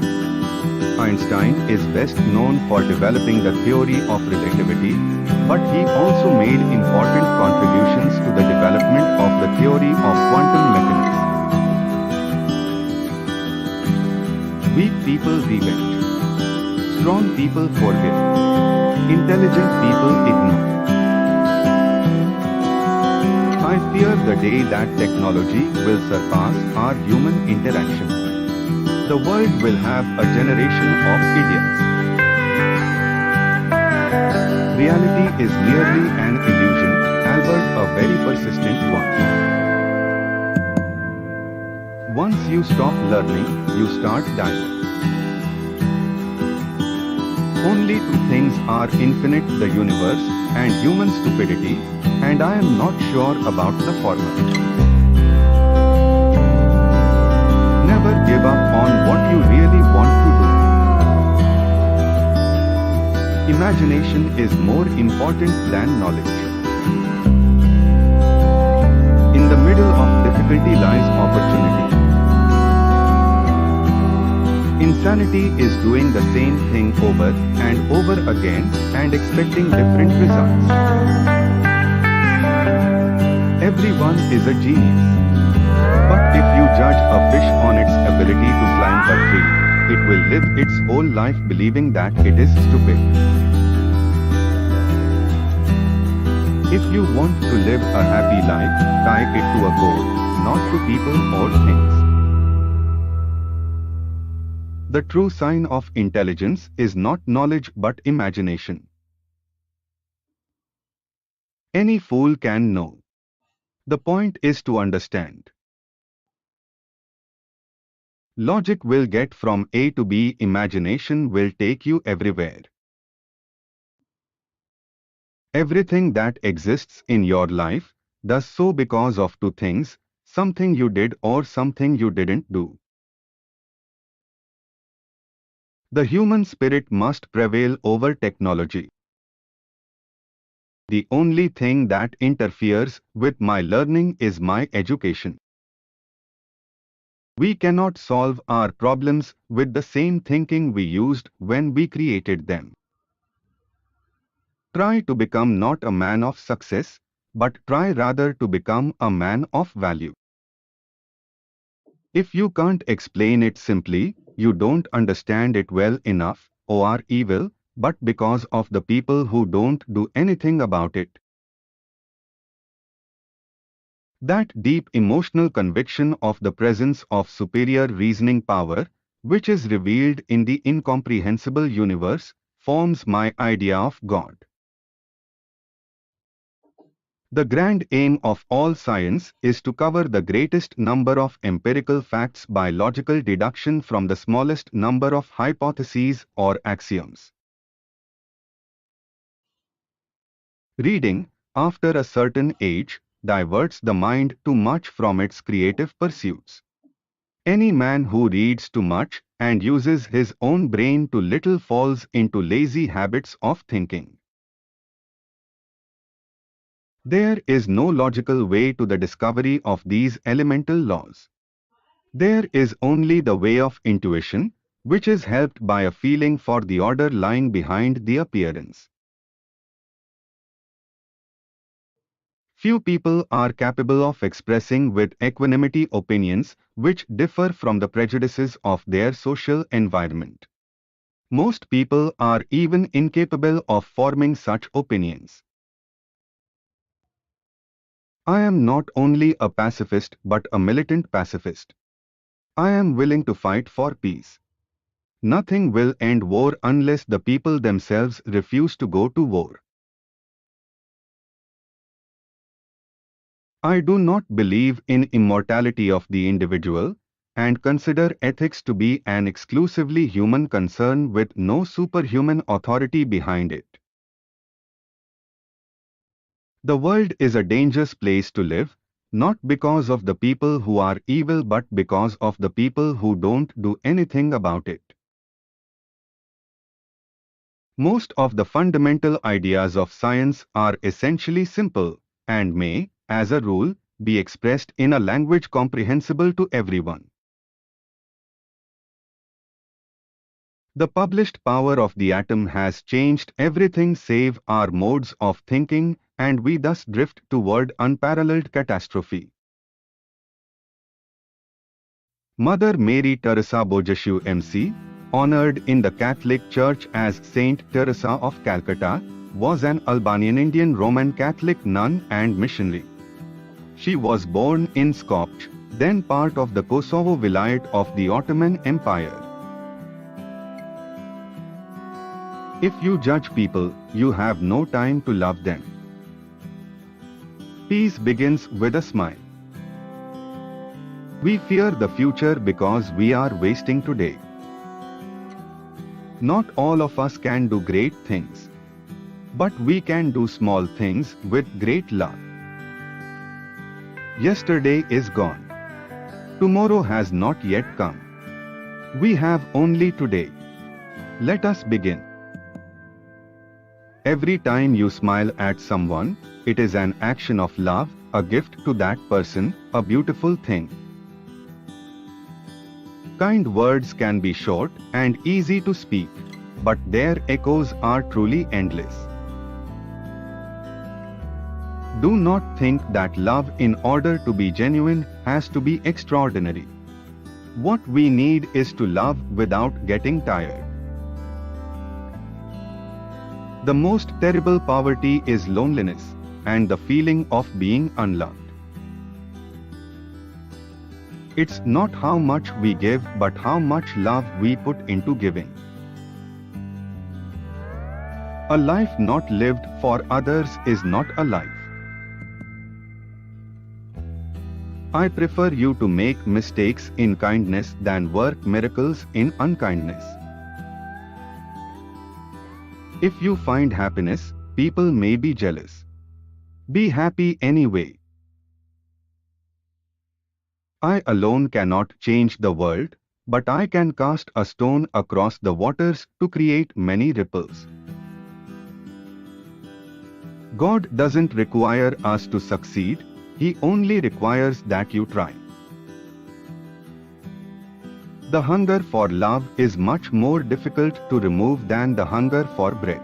Einstein is best known for developing the theory of relativity, but he also made important contributions to the development of the theory of quantum mechanics. Weak people revenge. Strong people forgive. Intelligent people ignore. I fear the day that technology will surpass our human interaction. The world will have a generation of idiots. Reality is merely an illusion, Albert, a very persistent one. Once you stop learning, you start dying. Only two things are infinite: the universe and human stupidity, and I am not sure about the former. Never give up on what you really want to do. Imagination is more important than knowledge. In the middle of difficulty lies opportunity. Insanity is doing the same thing over and over again and expecting different results. Everyone is a genius. But if you judge a fish on its ability to climb a tree, it will live its whole life believing that it is stupid. If you want to live a happy life, tie it to a goal, not to people or things. The true sign of intelligence is not knowledge but imagination. Any fool can know. The point is to understand. Logic will get from A to B, imagination will take you everywhere. Everything that exists in your life does so because of two things: something you did or something you didn't do. The human spirit must prevail over technology. The only thing that interferes with my learning is my education. We cannot solve our problems with the same thinking we used when we created them. Try to become not a man of success, but try rather to become a man of value. If you can't explain it simply, you don't understand it well enough, or are evil, but because of the people who don't do anything about it. That deep emotional conviction of the presence of superior reasoning power, which is revealed in the incomprehensible universe, forms my idea of God. The grand aim of all science is to cover the greatest number of empirical facts by logical deduction from the smallest number of hypotheses or axioms. Reading, after a certain age, diverts the mind too much from its creative pursuits. Any man who reads too much and uses his own brain too little falls into lazy habits of thinking. There is no logical way to the discovery of these elemental laws. There is only the way of intuition, which is helped by a feeling for the order lying behind the appearance. Few people are capable of expressing with equanimity opinions which differ from the prejudices of their social environment. Most people are even incapable of forming such opinions. I am not only a pacifist but a militant pacifist. I am willing to fight for peace. Nothing will end war unless the people themselves refuse to go to war. I do not believe in immortality of the individual, and consider ethics to be an exclusively human concern with no superhuman authority behind it. The world is a dangerous place to live, not because of the people who are evil but because of the people who don't do anything about it. Most of the fundamental ideas of science are essentially simple, and may, as a rule, be expressed in a language comprehensible to everyone. The published power of the atom has changed everything save our modes of thinking, and we thus drift toward unparalleled catastrophe. Mother Mary Teresa Bojashu MC, honored in the Catholic Church as Saint Teresa of Calcutta, was an Albanian Indian Roman Catholic nun and missionary. She was born in Skopje, then part of the Kosovo Vilayet of the Ottoman Empire. If you judge people, you have no time to love them. Peace begins with a smile. We fear the future because we are wasting today. Not all of us can do great things, but we can do small things with great love. Yesterday is gone. Tomorrow has not yet come. We have only today. Let us begin. Every time you smile at someone, it is an action of love, a gift to that person, a beautiful thing. Kind words can be short and easy to speak, but their echoes are truly endless. Do not think that love, in order to be genuine, has to be extraordinary. What we need is to love without getting tired. The most terrible poverty is loneliness and the feeling of being unloved. It's not how much we give but how much love we put into giving. A life not lived for others is not a life. I prefer you to make mistakes in kindness than work miracles in unkindness. If you find happiness, people may be jealous. Be happy anyway. I alone cannot change the world, but I can cast a stone across the waters to create many ripples. God doesn't require us to succeed, He only requires that you try. The hunger for love is much more difficult to remove than the hunger for bread.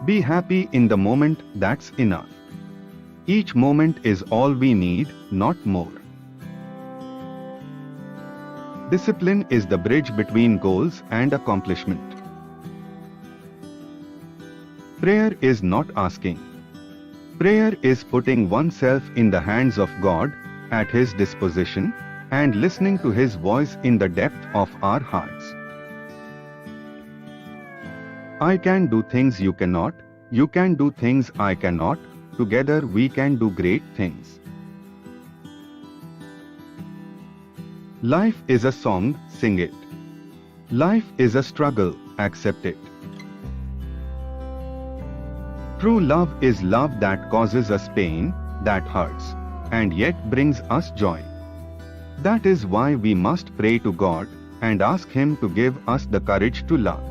Be happy in the moment, that's enough. Each moment is all we need, not more. Discipline is the bridge between goals and accomplishment. Prayer is not asking. Prayer is putting oneself in the hands of God, at His disposition, and listening to His voice in the depth of our hearts. I can do things you cannot, you can do things I cannot, together we can do great things. Life is a song, sing it. Life is a struggle, accept it. True love is love that causes us pain, that hurts, and yet brings us joy. That is why we must pray to God and ask Him to give us the courage to love.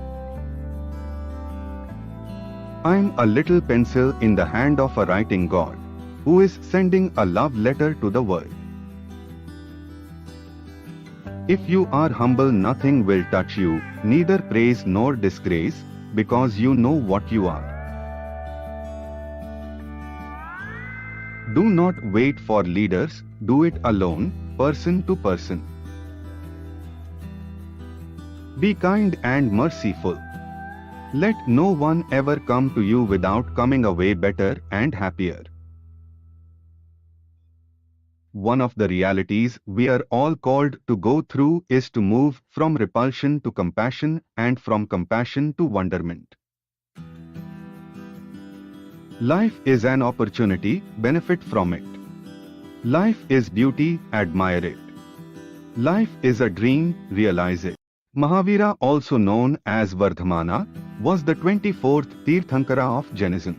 I'm a little pencil in the hand of a writing God, who is sending a love letter to the world. If you are humble, nothing will touch you, neither praise nor disgrace, because you know what you are. Do not wait for leaders, do it alone, person to person. Be kind and merciful. Let no one ever come to you without coming away better and happier. One of the realities we are all called to go through is to move from repulsion to compassion and from compassion to wonderment. Life is an opportunity, benefit from it. Life is beauty, admire it. Life is a dream, realize it. Mahavira, also known as Vardhamana, was the 24th Tirthankara of Jainism.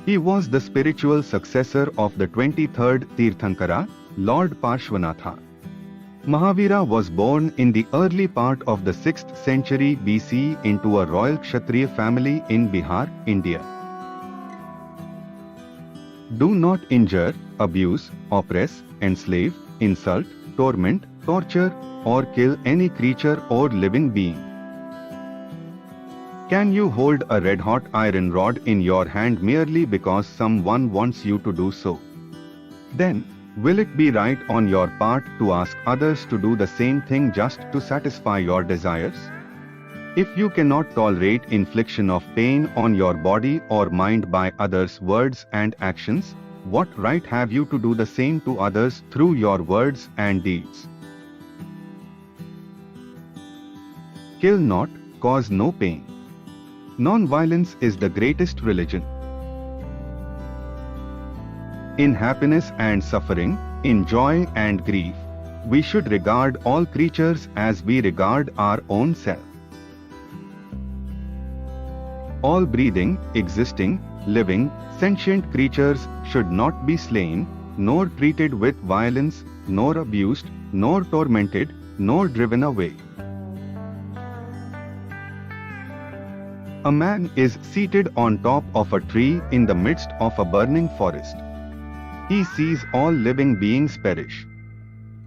He was the spiritual successor of the 23rd Tirthankara, Lord Parshvanatha. Mahavira was born in the early part of the 6th century BC into a royal Kshatriya family in Bihar, India. Do not injure, abuse, oppress, enslave, insult, torment, torture, or kill any creature or living being. Can you hold a red-hot iron rod in your hand merely because someone wants you to do so? Then, will it be right on your part to ask others to do the same thing just to satisfy your desires? If you cannot tolerate infliction of pain on your body or mind by others' words and actions, what right have you to do the same to others through your words and deeds? Kill not, cause no pain. Non-violence is the greatest religion. In happiness and suffering, in joy and grief, we should regard all creatures as we regard our own self. All breathing, existing, living, sentient creatures should not be slain, nor treated with violence, nor abused, nor tormented, nor driven away. A man is seated on top of a tree in the midst of a burning forest. He sees all living beings perish.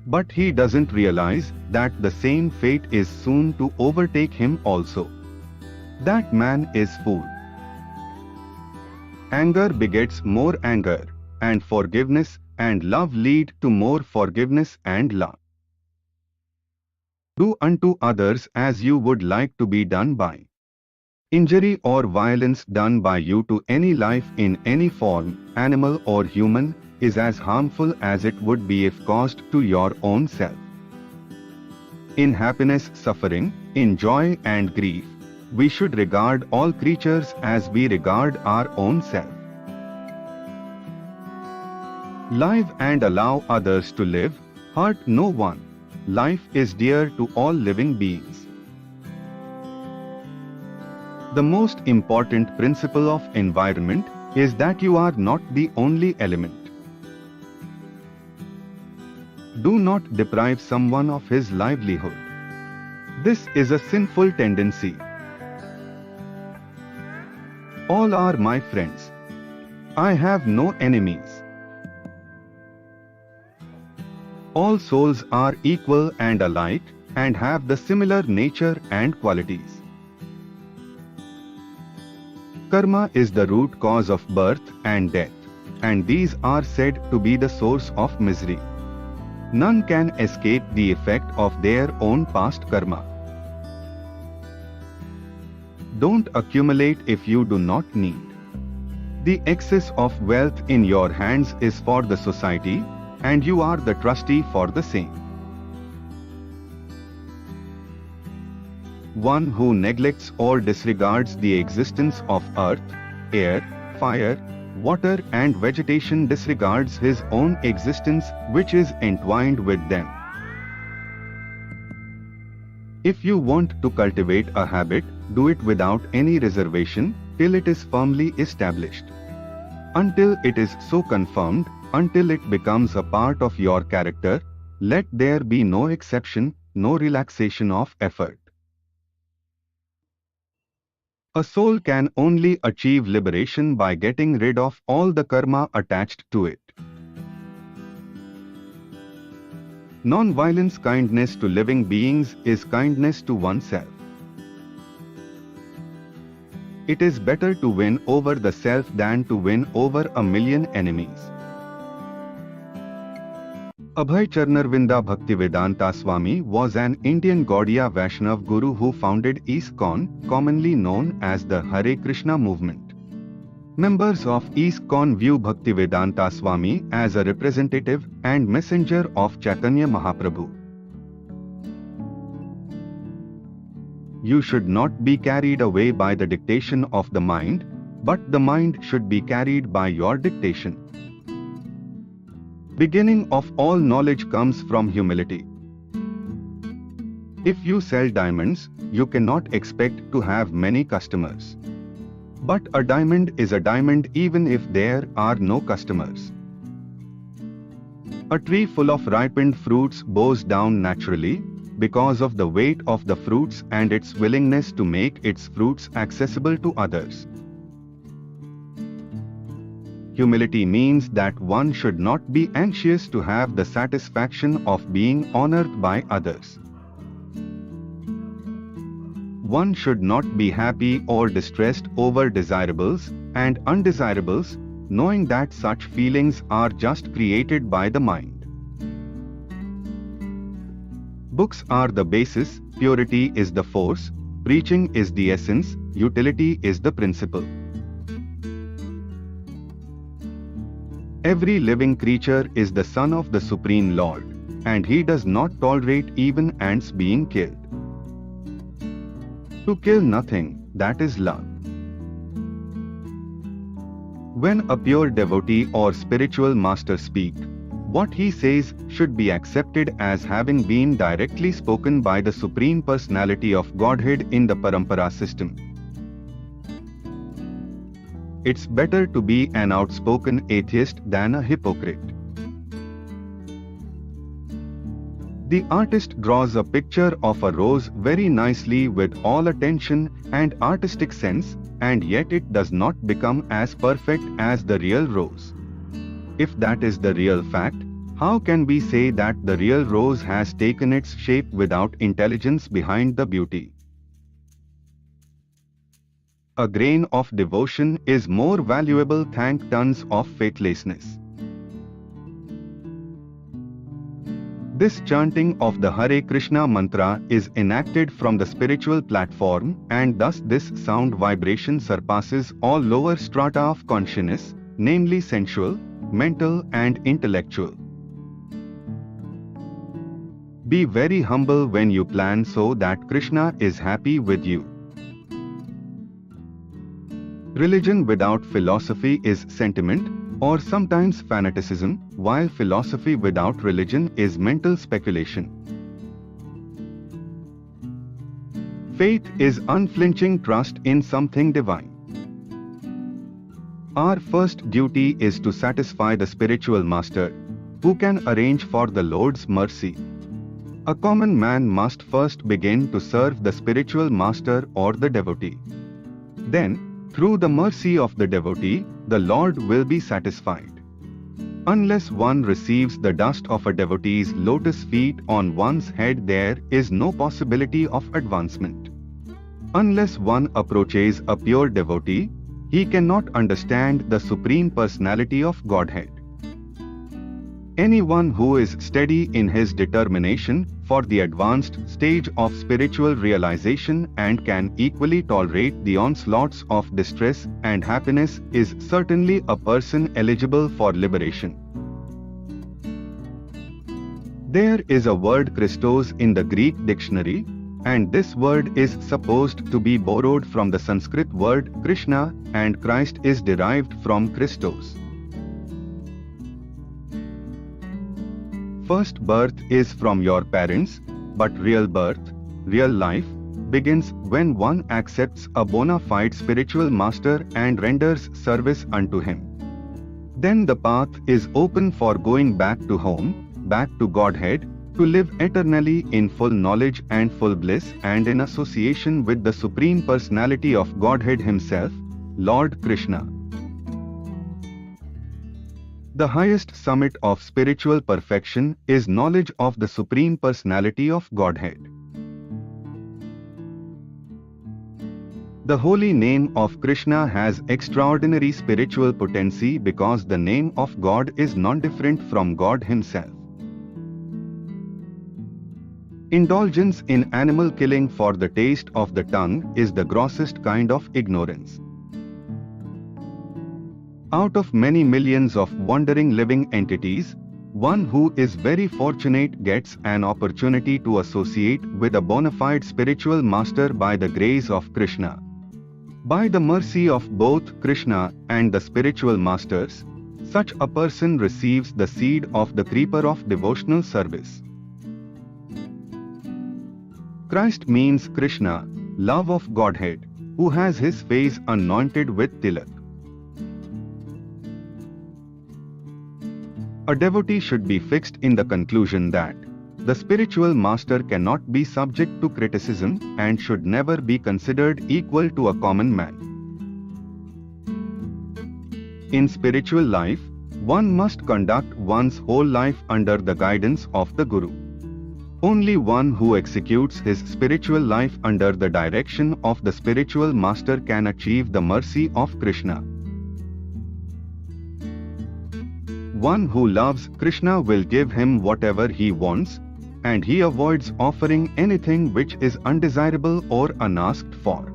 But he doesn't realize that the same fate is soon to overtake him also. That man is fool. Anger begets more anger, and forgiveness and love lead to more forgiveness and love. Do unto others as you would like to be done by. Injury or violence done by you to any life in any form, animal or human, is as harmful as it would be if caused to your own self. In happiness, suffering, in joy and grief, we should regard all creatures as we regard our own self. Live and allow others to live, hurt no one. Life is dear to all living beings. The most important principle of environment is that you are not the only element. Do not deprive someone of his livelihood. This is a sinful tendency. All are my friends. I have no enemies. All souls are equal and alike and have the similar nature and qualities. Karma is the root cause of birth and death, and these are said to be the source of misery. None can escape the effect of their own past karma. Don't accumulate if you do not need. The excess of wealth in your hands is for the society, and you are the trustee for the same. One who neglects or disregards the existence of earth, air, fire, water and vegetation disregards his own existence which is entwined with them. If you want to cultivate a habit, do it without any reservation till it is firmly established. Until it is so confirmed, until it becomes a part of your character, let there be no exception, no relaxation of effort. A soul can only achieve liberation by getting rid of all the karma attached to it. Non-violence kindness to living beings is kindness to oneself. It is better to win over the self than to win over 1,000,000 enemies. Abhay Charnarvinda Bhaktivedanta Swami was an Indian Gaudiya Vaishnav Guru who founded ISKCON, commonly known as the Hare Krishna movement. Members of ISKCON view Bhaktivedanta Swami as a representative and messenger of Chaitanya Mahaprabhu. You should not be carried away by the dictation of the mind, but the mind should be carried by your dictation. Beginning of all knowledge comes from humility. If you sell diamonds, you cannot expect to have many customers. But a diamond is a diamond even if there are no customers. A tree full of ripened fruits bows down naturally because of the weight of the fruits and its willingness to make its fruits accessible to others. Humility means that one should not be anxious to have the satisfaction of being honored by others. One should not be happy or distressed over desirables and undesirables, knowing that such feelings are just created by the mind. Books are the basis, purity is the force, preaching is the essence, utility is the principle. Every living creature is the son of the Supreme Lord, and he does not tolerate even ants being killed. To kill nothing, that is love. When a pure devotee or spiritual master speaks, what he says should be accepted as having been directly spoken by the Supreme Personality of Godhead in the Parampara system. It's better to be an outspoken atheist than a hypocrite. The artist draws a picture of a rose very nicely with all attention and artistic sense, and yet it does not become as perfect as the real rose. If that is the real fact, how can we say that the real rose has taken its shape without intelligence behind the beauty? A grain of devotion is more valuable than tons of faithlessness. This chanting of the Hare Krishna mantra is enacted from the spiritual platform, and thus this sound vibration surpasses all lower strata of consciousness, namely sensual, mental and intellectual. Be very humble when you plan so that Krishna is happy with you. Religion without philosophy is sentiment, or sometimes fanaticism, while philosophy without religion is mental speculation. Faith is unflinching trust in something divine. Our first duty is to satisfy the spiritual master, who can arrange for the Lord's mercy. A common man must first begin to serve the spiritual master or the devotee. Then, through the mercy of the devotee, the Lord will be satisfied. Unless one receives the dust of a devotee's lotus feet on one's head, there is no possibility of advancement. Unless one approaches a pure devotee, he cannot understand the Supreme Personality of Godhead. Anyone who is steady in his determination for the advanced stage of spiritual realization and can equally tolerate the onslaughts of distress and happiness is certainly a person eligible for liberation. There is a word Christos in the Greek dictionary, and this word is supposed to be borrowed from the Sanskrit word Krishna, and Christ is derived from Christos. First birth is from your parents, but real birth, real life, begins when one accepts a bona fide spiritual master and renders service unto him. Then the path is open for going back to home, back to Godhead, to live eternally in full knowledge and full bliss and in association with the Supreme Personality of Godhead Himself, Lord Krishna. The highest summit of spiritual perfection is knowledge of the Supreme Personality of Godhead. The holy name of Krishna has extraordinary spiritual potency because the name of God is non-different from God Himself. Indulgence in animal killing for the taste of the tongue is the grossest kind of ignorance. Out of many millions of wandering living entities, one who is very fortunate gets an opportunity to associate with a bona fide spiritual master by the grace of Krishna. By the mercy of both Krishna and the spiritual masters, such a person receives the seed of the creeper of devotional service. Christ means Krishna, love of Godhead, who has his face anointed with tilak. A devotee should be fixed in the conclusion that the spiritual master cannot be subject to criticism and should never be considered equal to a common man. In spiritual life, one must conduct one's whole life under the guidance of the Guru. Only one who executes his spiritual life under the direction of the spiritual master can achieve the mercy of Krishna. One who loves Krishna will give him whatever he wants, and he avoids offering anything which is undesirable or unasked for.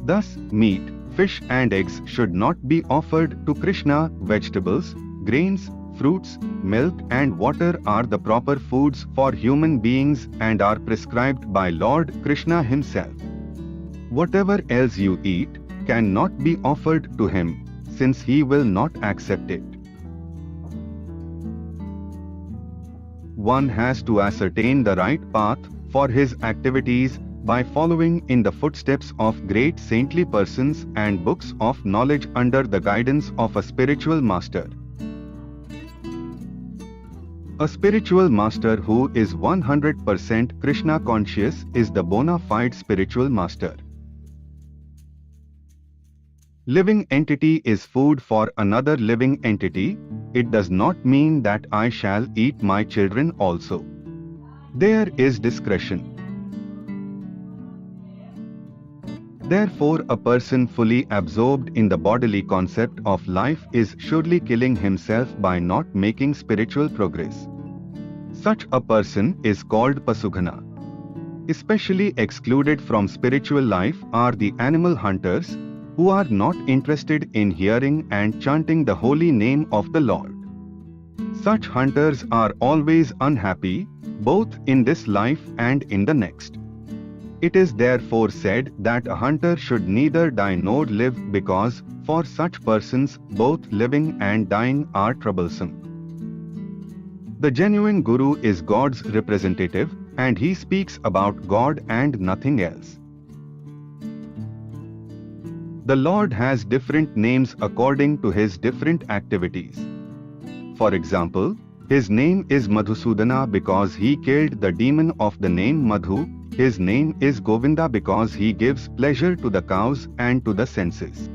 Thus, meat, fish and eggs should not be offered to Krishna. Vegetables, grains, fruits, milk and water are the proper foods for human beings and are prescribed by Lord Krishna himself. Whatever else you eat cannot be offered to him, since he will not accept it. One has to ascertain the right path for his activities by following in the footsteps of great saintly persons and books of knowledge under the guidance of a spiritual master. A spiritual master who is 100% Krishna conscious is the bona fide spiritual master. Living entity is food for another living entity. It does not mean that I shall eat my children also. There is discretion. Therefore, a person fully absorbed in the bodily concept of life is surely killing himself by not making spiritual progress. Such a person is called Pasugana. Especially excluded from spiritual life are the animal hunters, who are not interested in hearing and chanting the holy name of the Lord. Such hunters are always unhappy, both in this life and in the next. It is therefore said that a hunter should neither die nor live, because for such persons both living and dying are troublesome. The genuine Guru is God's representative, and he speaks about God and nothing else. The Lord has different names according to his different activities. For example, his name is Madhusudana because he killed the demon of the name Madhu. His name is Govinda because he gives pleasure to the cows and to the senses.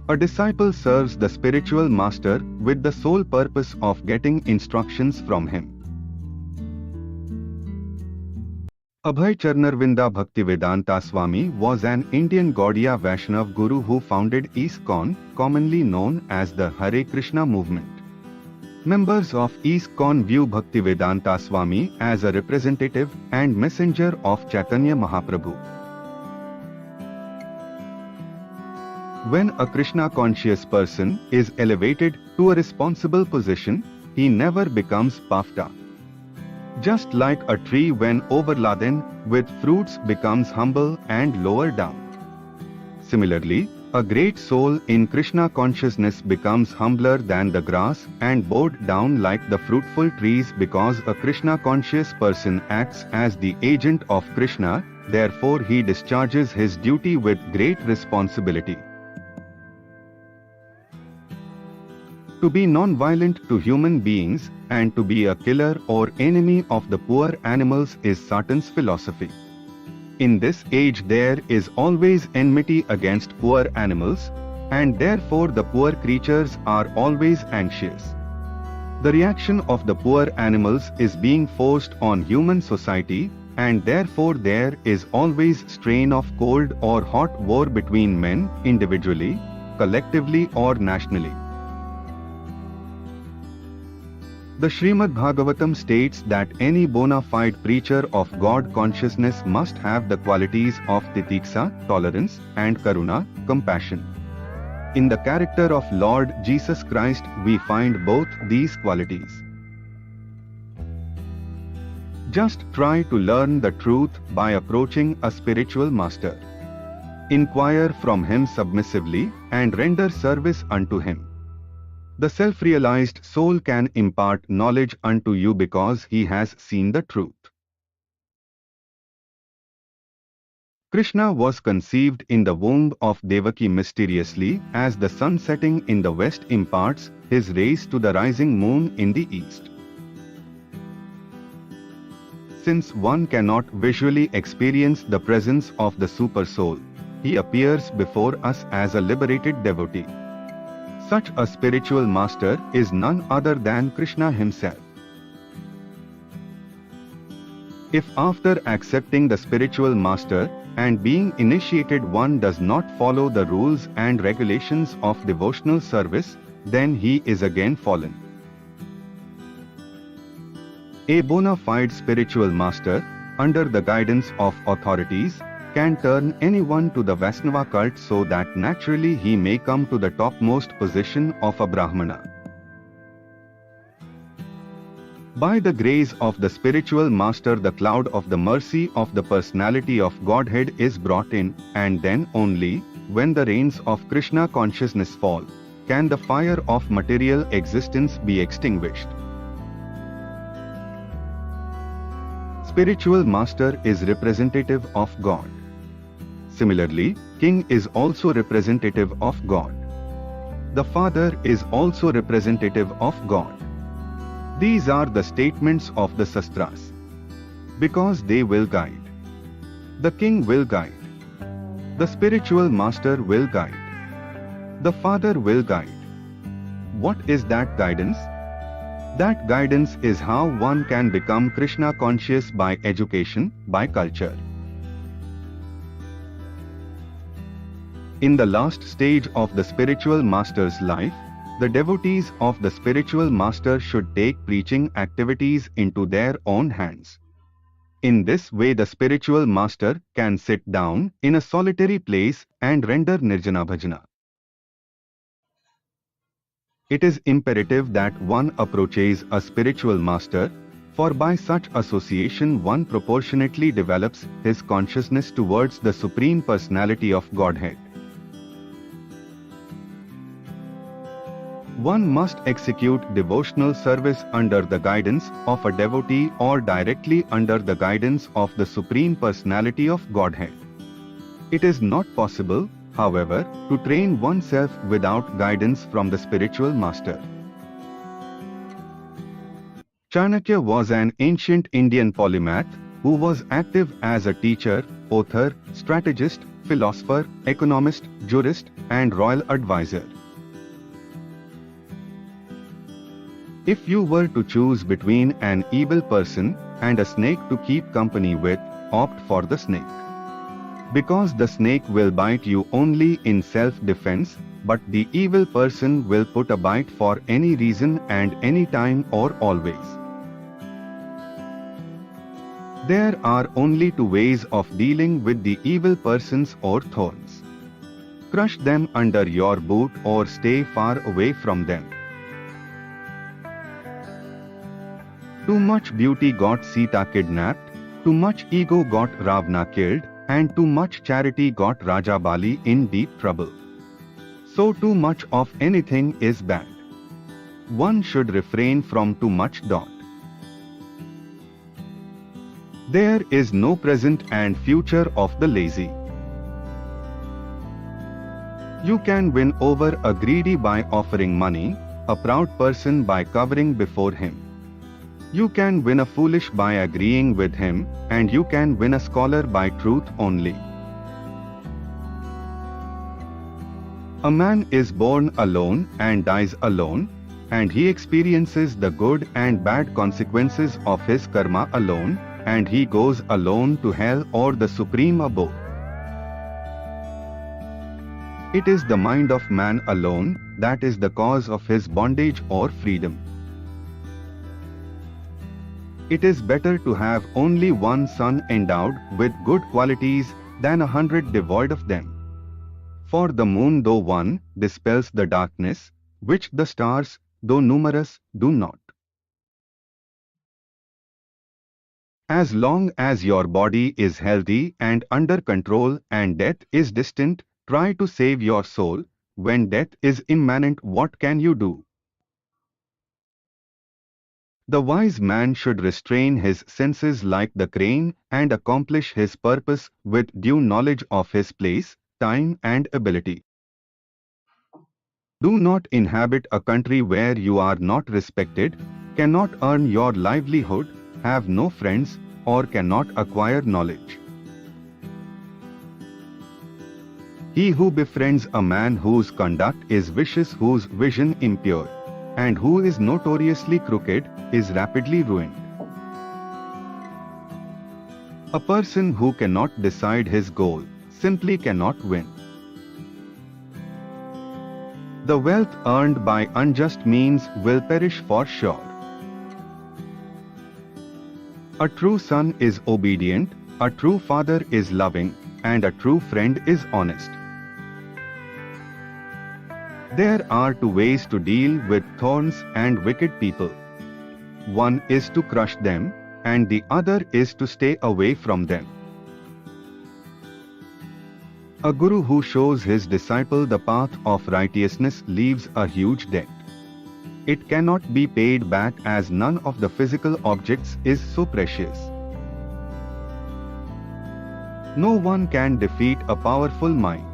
A disciple serves the spiritual master with the sole purpose of getting instructions from him. Abhay Charnarvinda Bhaktivedanta Swami was an Indian Gaudiya Vaishnav Guru who founded ISKCON, commonly known as the Hare Krishna movement. Members of ISKCON view Bhaktivedanta Swami as a representative and messenger of Chaitanya Mahaprabhu. When a Krishna-conscious person is elevated to a responsible position, he never becomes puffed up. Just like a tree when overladen with fruits becomes humble and lower down. Similarly, a great soul in Krishna consciousness becomes humbler than the grass and bowed down like the fruitful trees, because a Krishna conscious person acts as the agent of Krishna, therefore he discharges his duty with great responsibility. To be non-violent to human beings and to be a killer or enemy of the poor animals is Satan's philosophy. In this age there is always enmity against poor animals, and therefore the poor creatures are always anxious. The reaction of the poor animals is being forced on human society, and therefore there is always strain of cold or hot war between men, individually, collectively or nationally. The Srimad Bhagavatam states that any bona fide preacher of God consciousness must have the qualities of titiksa, tolerance, and karuna, compassion. In the character of Lord Jesus Christ we find both these qualities. Just try to learn the truth by approaching a spiritual master. Inquire from him submissively and render service unto him. The self-realized soul can impart knowledge unto you because he has seen the truth. Krishna was conceived in the womb of Devaki mysteriously as the sun setting in the west imparts his rays to the rising moon in the east. Since one cannot visually experience the presence of the Super Soul, he appears before us as a liberated devotee. Such a spiritual master is none other than Krishna himself. If after accepting the spiritual master and being initiated one does not follow the rules and regulations of devotional service, then he is again fallen. A bona fide spiritual master, under the guidance of authorities, can turn anyone to the Vaishnava cult so that naturally he may come to the topmost position of a Brahmana. By the grace of the spiritual master, the cloud of the mercy of the personality of Godhead is brought in, and then only, when the rains of Krishna consciousness fall, can the fire of material existence be extinguished. Spiritual master is representative of God. Similarly, king is also representative of God. The Father is also representative of God. These are the statements of the Sastras. Because they will guide. The king will guide. The spiritual master will guide. The Father will guide. What is that guidance? That guidance is how one can become Krishna conscious by education, by culture. In the last stage of the spiritual master's life, the devotees of the spiritual master should take preaching activities into their own hands. In this way the spiritual master can sit down in a solitary place and render nirjana bhajana. It is imperative that one approaches a spiritual master, for by such association one proportionately develops his consciousness towards the Supreme Personality of Godhead. One must execute devotional service under the guidance of a devotee or directly under the guidance of the Supreme Personality of Godhead. It is not possible, however, to train oneself without guidance from the spiritual master. Chanakya was an ancient Indian polymath who was active as a teacher, author, strategist, philosopher, economist, jurist, and royal advisor. If you were to choose between an evil person and a snake to keep company with, opt for the snake. Because the snake will bite you only in self-defense, but the evil person will put a bite for any reason and any time or always. There are only two ways of dealing with the evil persons or thorns. Crush them under your boot or stay far away from them. Too much beauty got Sita kidnapped, too much ego got Ravana killed, and too much charity got Raja Bali in deep trouble. So too much of anything is bad. One should refrain from too much. There is no present and future of the lazy. You can win over a greedy by offering money, a proud person by covering before him. You can win a foolish by agreeing with him, and you can win a scholar by truth only. A man is born alone and dies alone, and he experiences the good and bad consequences of his karma alone, and he goes alone to hell or the supreme abode. It is the mind of man alone that is the cause of his bondage or freedom. It is better to have only one son endowed with good qualities than 100 devoid of them. For the moon, though one, dispels the darkness, which the stars, though numerous, do not. As long as your body is healthy and under control and death is distant, try to save your soul. When death is imminent, what can you do? The wise man should restrain his senses like the crane and accomplish his purpose with due knowledge of his place, time and ability. Do not inhabit a country where you are not respected, cannot earn your livelihood, have no friends, or cannot acquire knowledge. He who befriends a man whose conduct is vicious, whose vision impure, and who is notoriously crooked, is rapidly ruined. A person who cannot decide his goal simply cannot win. The wealth earned by unjust means will perish for sure. A true son is obedient, a true father is loving, and a true friend is honest. There are two ways to deal with thorns and wicked people. One is to crush them, and the other is to stay away from them. A guru who shows his disciple the path of righteousness leaves a huge debt. It cannot be paid back as none of the physical objects is so precious. No one can defeat a powerful mind.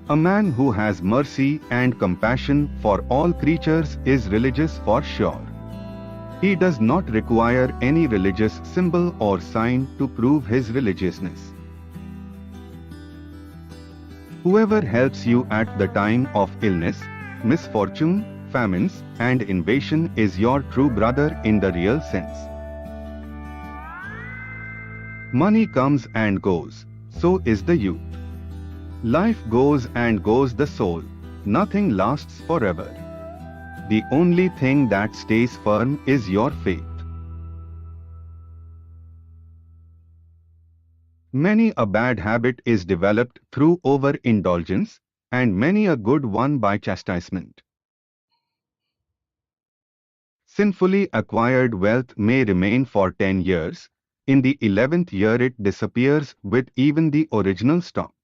A man who has mercy and compassion for all creatures is religious for sure. He does not require any religious symbol or sign to prove his religiousness. Whoever helps you at the time of illness, misfortune, famines, and invasion is your true brother in the real sense. Money comes and goes, so is the youth. Life goes and goes the soul, nothing lasts forever. The only thing that stays firm is your faith. Many a bad habit is developed through overindulgence, and many a good one by chastisement. Sinfully acquired wealth may remain for 10 years, in the 11th year it disappears with even the original stock.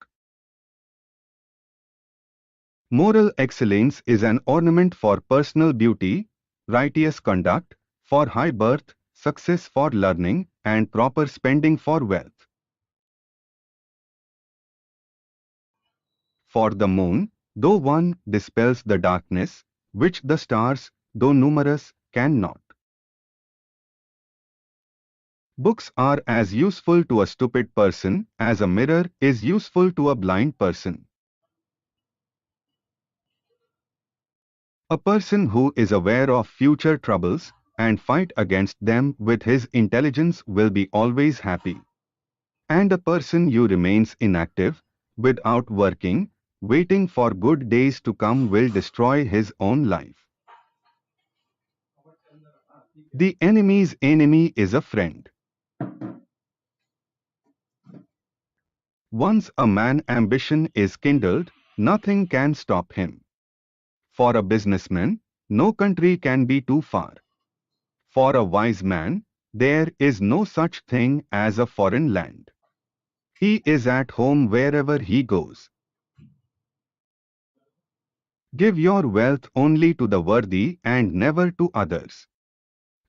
Moral excellence is an ornament for personal beauty, righteous conduct, for high birth, success for learning, and proper spending for wealth. For the moon, though one, dispels the darkness, which the stars, though numerous, cannot. Books are as useful to a stupid person as a mirror is useful to a blind person. A person who is aware of future troubles and fight against them with his intelligence will be always happy. And a person who remains inactive, without working, waiting for good days to come will destroy his own life. The enemy's enemy is a friend. Once a man's ambition is kindled, nothing can stop him. For a businessman, no country can be too far. For a wise man, there is no such thing as a foreign land. He is at home wherever he goes. Give your wealth only to the worthy and never to others.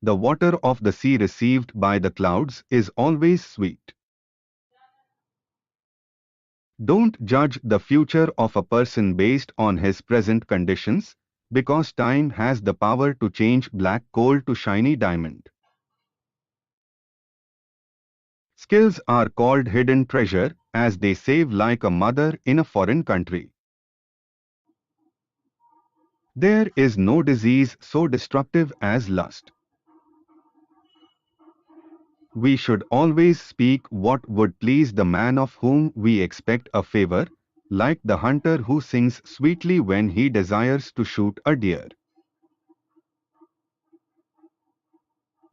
The water of the sea received by the clouds is always sweet. Don't judge the future of a person based on his present conditions, because time has the power to change black coal to shiny diamond. Skills are called hidden treasure, as they save like a mother in a foreign country. There is no disease so destructive as lust. We should always speak what would please the man of whom we expect a favor, like the hunter who sings sweetly when he desires to shoot a deer.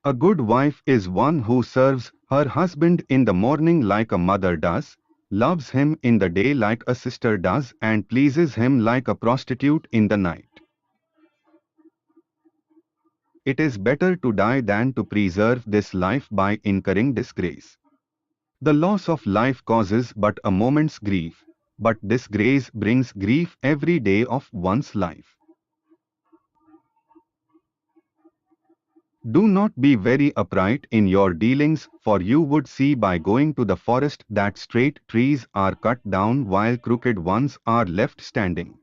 A good wife is one who serves her husband in the morning like a mother does, loves him in the day like a sister does, and pleases him like a prostitute in the night. It is better to die than to preserve this life by incurring disgrace. The loss of life causes but a moment's grief, but disgrace brings grief every day of one's life. Do not be very upright in your dealings, for you would see by going to the forest that straight trees are cut down while crooked ones are left standing.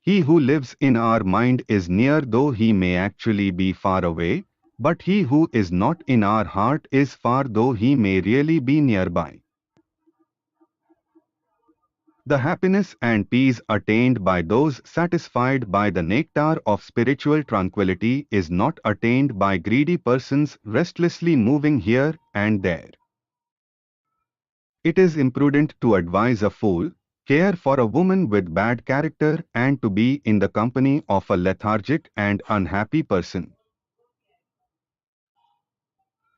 He who lives in our mind is near though he may actually be far away, but he who is not in our heart is far though he may really be nearby. The happiness and peace attained by those satisfied by the nectar of spiritual tranquility is not attained by greedy persons restlessly moving here and there. It is imprudent to advise a fool, care for a woman with bad character, and to be in the company of a lethargic and unhappy person.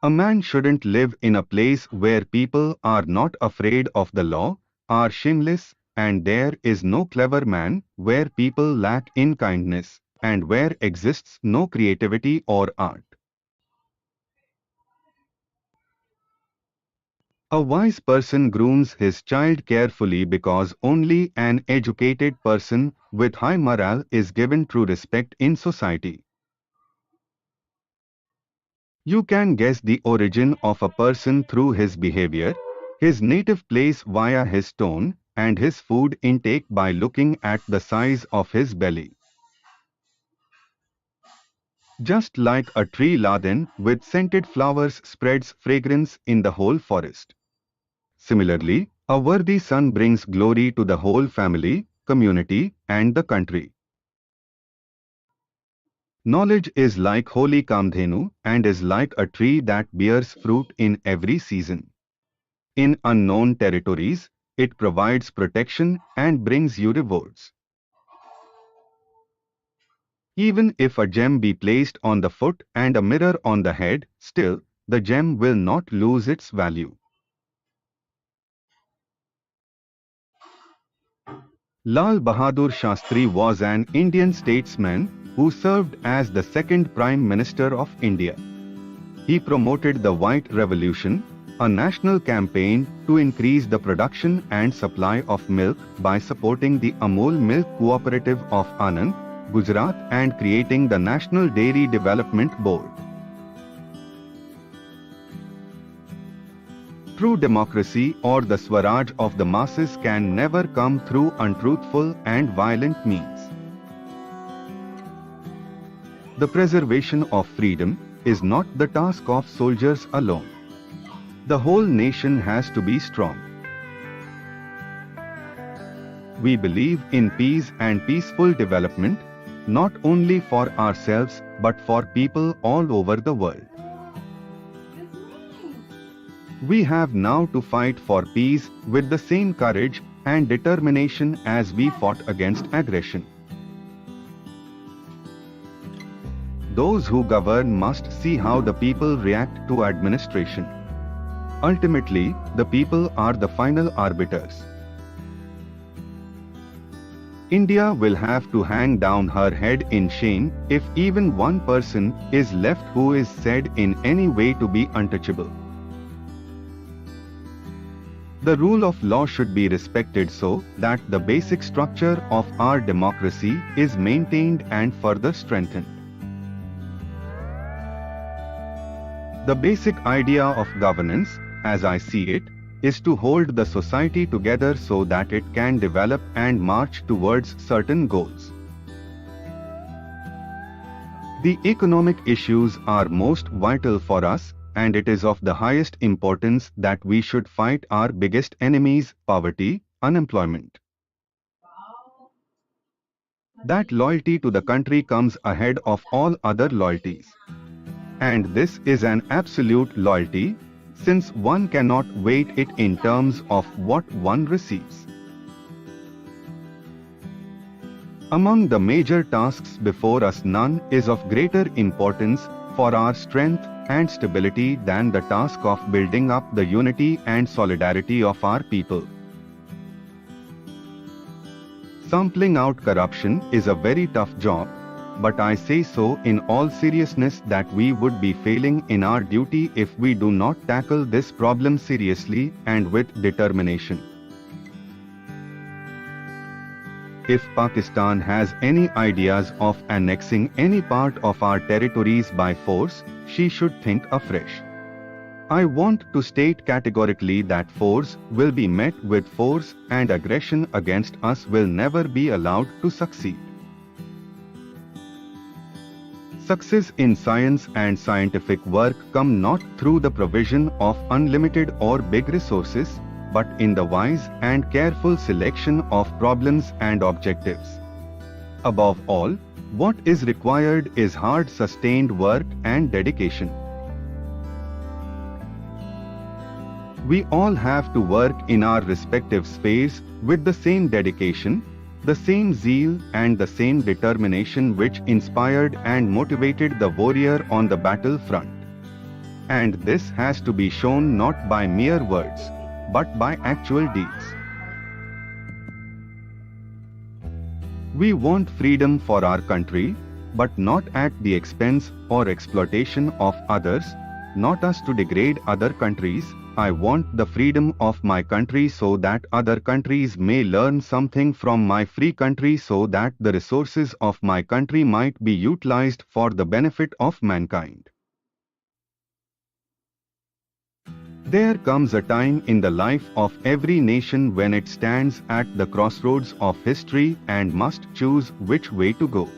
A man shouldn't live in a place where people are not afraid of the law, are shameless, and there is no clever man, where people lack in kindness, and where exists no creativity or art. A wise person grooms his child carefully because only an educated person with high morale is given true respect in society. You can guess the origin of a person through his behavior, his native place via his tone, and his food intake by looking at the size of his belly. Just like a tree laden with scented flowers spreads fragrance in the whole forest. Similarly, a worthy son brings glory to the whole family, community, and the country. Knowledge is like holy Kamdhenu and is like a tree that bears fruit in every season. In unknown territories, it provides protection and brings you rewards. Even if a gem be placed on the foot and a mirror on the head, still, the gem will not lose its value. Lal Bahadur Shastri was an Indian statesman who served as the second Prime Minister of India. He promoted the White Revolution, a national campaign to increase the production and supply of milk by supporting the Amul Milk Cooperative of Anand, Gujarat, and creating the National Dairy Development Board. True democracy or the Swaraj of the masses can never come through untruthful and violent means. The preservation of freedom is not the task of soldiers alone. The whole nation has to be strong. We believe in peace and peaceful development, not only for ourselves but for people all over the world. We have now to fight for peace with the same courage and determination as we fought against aggression. Those who govern must see how the people react to administration. Ultimately, the people are the final arbiters. India will have to hang down her head in shame if even one person is left who is said in any way to be untouchable. The rule of law should be respected so that the basic structure of our democracy is maintained and further strengthened. The basic idea of governance, as I see it, is to hold the society together so that it can develop and march towards certain goals. The economic issues are most vital for us, and it is of the highest importance that we should fight our biggest enemies, poverty, unemployment. That loyalty to the country comes ahead of all other loyalties. And this is an absolute loyalty, since one cannot weight it in terms of what one receives. Among the major tasks before us, none is of greater importance for our strength and stability than the task of building up the unity and solidarity of our people. Sampling out corruption is a very tough job, but I say so in all seriousness that we would be failing in our duty if we do not tackle this problem seriously and with determination. If Pakistan has any ideas of annexing any part of our territories by force, she should think afresh. I want to state categorically that force will be met with force and aggression against us will never be allowed to succeed. Success in science and scientific work come not through the provision of unlimited or big resources, but in the wise and careful selection of problems and objectives. Above all, what is required is hard sustained work and dedication. We all have to work in our respective spheres with the same dedication, the same zeal and the same determination which inspired and motivated the warrior on the battlefront. And this has to be shown not by mere words, but by actual deeds. We want freedom for our country, but not at the expense or exploitation of others, not us to degrade other countries. I want the freedom of my country so that other countries may learn something from my free country so that the resources of my country might be utilized for the benefit of mankind. There comes a time in the life of every nation when it stands at the crossroads of history and must choose which way to go.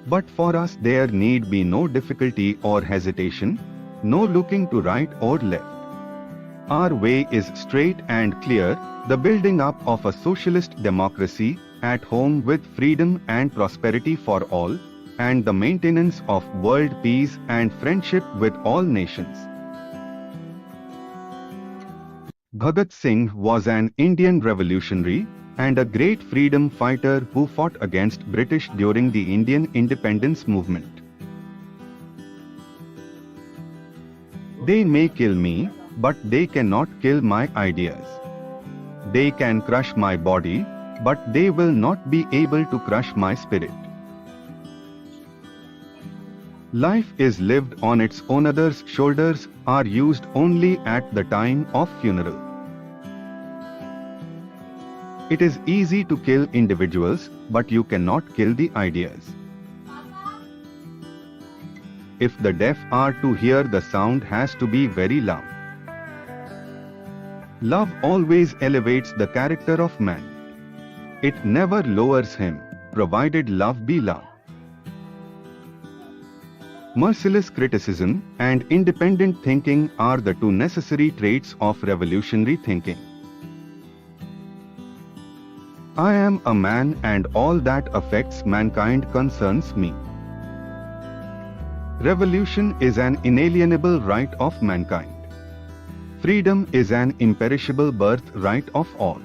But for us there need be no difficulty or hesitation, no looking to right or left. Our way is straight and clear, the building up of a socialist democracy at home with freedom and prosperity for all, and the maintenance of world peace and friendship with all nations. Bhagat Singh was an Indian revolutionary and a great freedom fighter who fought against British during the Indian independence movement. They may kill me, but they cannot kill my ideas. They can crush my body, but they will not be able to crush my spirit. Life is lived on its own, others' shoulders are used only at the time of funeral. It is easy to kill individuals, but you cannot kill the ideas. If the deaf are to hear, the sound has to be very loud. Love always elevates the character of man. It never lowers him, provided love be love. Merciless criticism and independent thinking are the two necessary traits of revolutionary thinking. I am a man and all that affects mankind concerns me. Revolution is an inalienable right of mankind. Freedom is an imperishable birthright of all.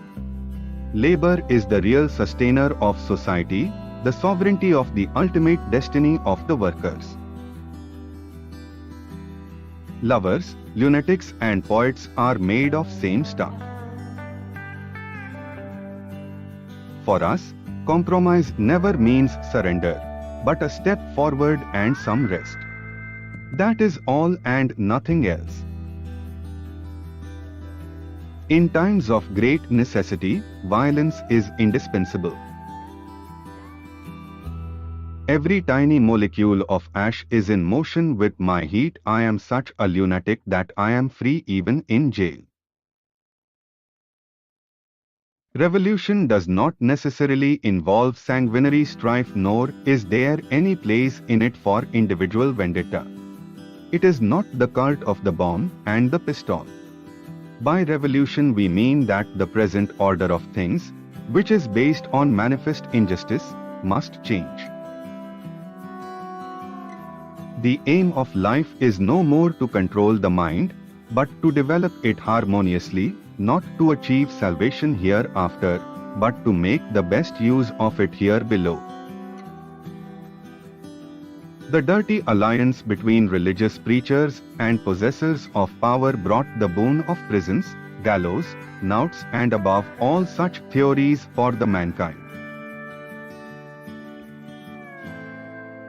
Labor is the real sustainer of society, the sovereignty of the ultimate destiny of the workers. Lovers, lunatics and poets are made of same stuff. For us, compromise never means surrender, but a step forward and some rest. That is all and nothing else. In times of great necessity, violence is indispensable. Every tiny molecule of ash is in motion with my heat. I am such a lunatic that I am free even in jail. Revolution does not necessarily involve sanguinary strife, nor is there any place in it for individual vendetta. It is not the cult of the bomb and the pistol. By revolution we mean that the present order of things, which is based on manifest injustice, must change. The aim of life is no more to control the mind, but to develop it harmoniously, not to achieve salvation hereafter, but to make the best use of it here below. The dirty alliance between religious preachers and possessors of power brought the boon of prisons, gallows, knouts and above all such theories for the mankind.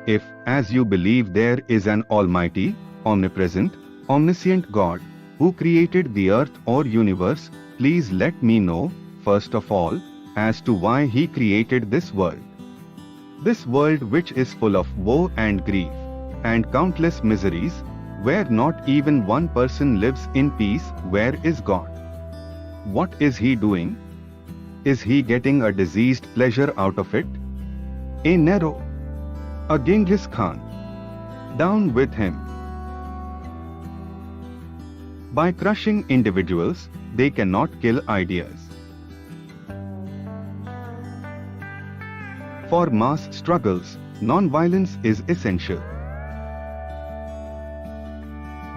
If, as you believe, there is an almighty, omnipresent, omniscient God, who created the earth or universe, please let me know, first of all, as to why he created this world. This world which is full of woe and grief, and countless miseries, where not even one person lives in peace. Where is God? What is he doing? Is he getting a diseased pleasure out of it? A Nero? A Genghis Khan? Down with him. By crushing individuals, they cannot kill ideas. For mass struggles, non-violence is essential.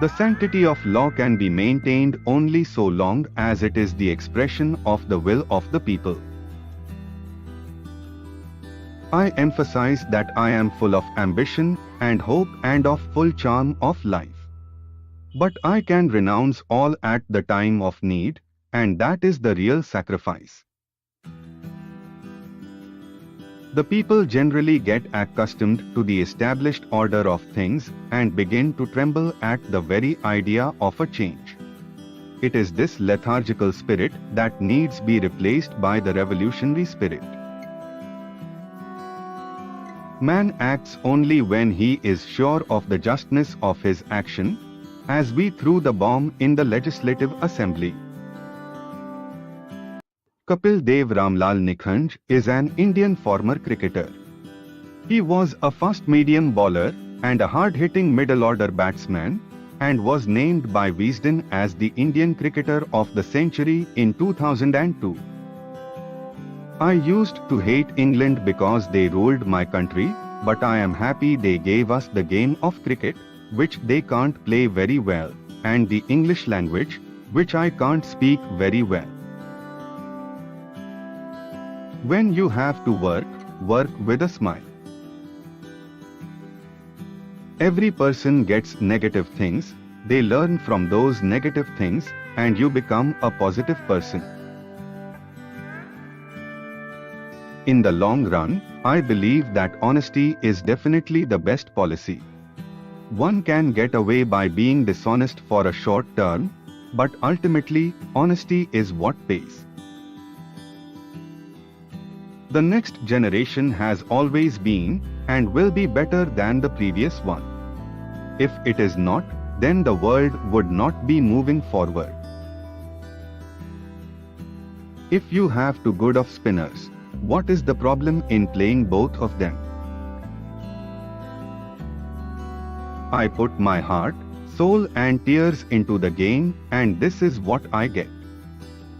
The sanctity of law can be maintained only so long as it is the expression of the will of the people. I emphasize that I am full of ambition and hope and of full charm of life. But I can renounce all at the time of need, and that is the real sacrifice. The people generally get accustomed to the established order of things and begin to tremble at the very idea of a change. It is this lethargical spirit that needs be replaced by the revolutionary spirit. Man acts only when he is sure of the justness of his action, as we threw the bomb in the Legislative Assembly. Kapil Dev Ramlal Nikhanj is an Indian former cricketer. He was a fast-medium bowler and a hard-hitting middle-order batsman, and was named by Wisden as the Indian Cricketer of the Century in 2002. I used to hate England because they ruled my country, but I am happy they gave us the game of cricket, which they can't play very well, and the English language, which I can't speak very well. When you have to work, work with a smile. Every person gets negative things, they learn from those negative things, and you become a positive person. In the long run, I believe that honesty is definitely the best policy. One can get away by being dishonest for a short term, but ultimately, honesty is what pays. The next generation has always been and will be better than the previous one. If it is not, then the world would not be moving forward. If you have two good of spinners, what is the problem in playing both of them? I put my heart, soul and tears into the game, and this is what I get.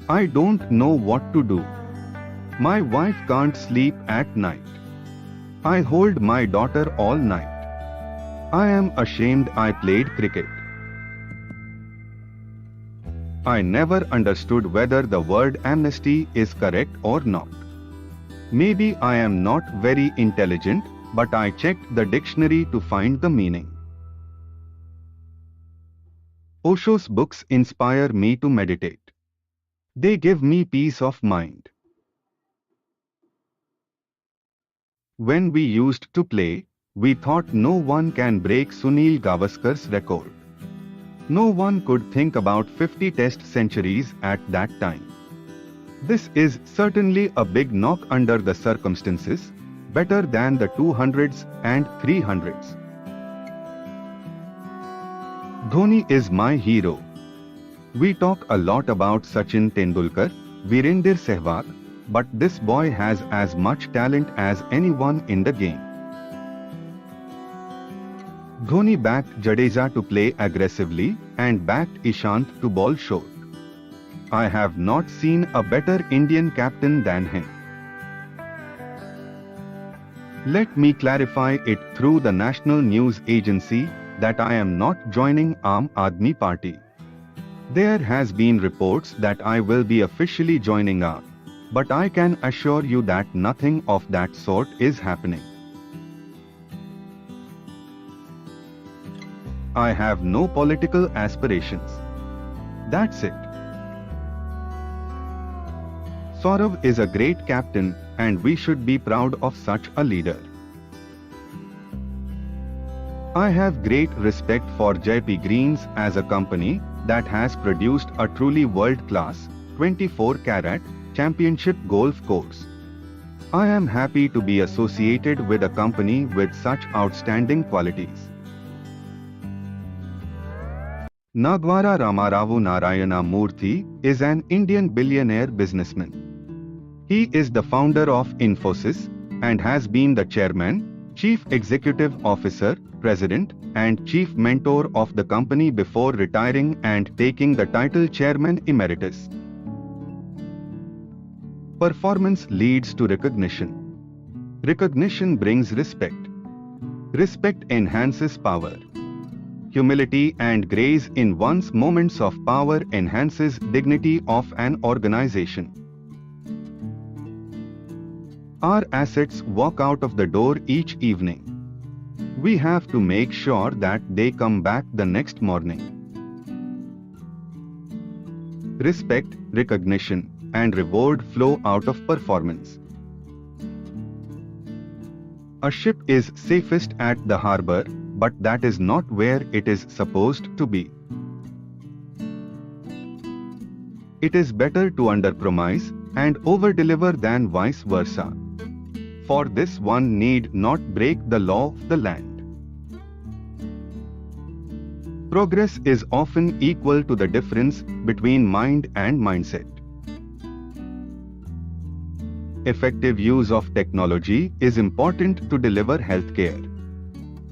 I don't know what to do. My wife can't sleep at night. I hold my daughter all night. I am ashamed I played cricket. I never understood whether the word amnesty is correct or not. Maybe I am not very intelligent, but I checked the dictionary to find the meaning. Osho's books inspire me to meditate. They give me peace of mind. When we used to play, we thought no one can break Sunil Gavaskar's record. No one could think about 50 test centuries at that time. This is certainly a big knock under the circumstances, better than the 200s and 300s. Dhoni is my hero. We talk a lot about Sachin Tendulkar, Virender Sehwag, but this boy has as much talent as anyone in the game. Dhoni backed Jadeja to play aggressively and backed Ishant to bowl short. I have not seen a better Indian captain than him. Let me clarify it through the National News Agency that I am not joining Aam Aadmi Party. There has been reports that I will be officially joining Aam, but I can assure you that nothing of that sort is happening. I have no political aspirations. That's it. Saurav is a great captain, and we should be proud of such a leader. I have great respect for JP Greens as a company that has produced a truly world-class 24-carat championship golf course. I am happy to be associated with a company with such outstanding qualities. Nagwara Ramarao Narayana Murthy is an Indian billionaire businessman. He is the founder of Infosys and has been the chairman, chief executive officer, president, and chief mentor of the company before retiring and taking the title chairman emeritus. Performance leads to recognition. Recognition brings respect. Respect enhances power. Humility and grace in one's moments of power enhances dignity of an organization. Our assets walk out of the door each evening. We have to make sure that they come back the next morning. Respect, recognition, and reward flow out of performance. A ship is safest at the harbor, but that is not where it is supposed to be. It is better to underpromise and overdeliver than vice versa. For this one need not break the law of the land. Progress is often equal to the difference between mind and mindset. Effective use of technology is important to deliver healthcare.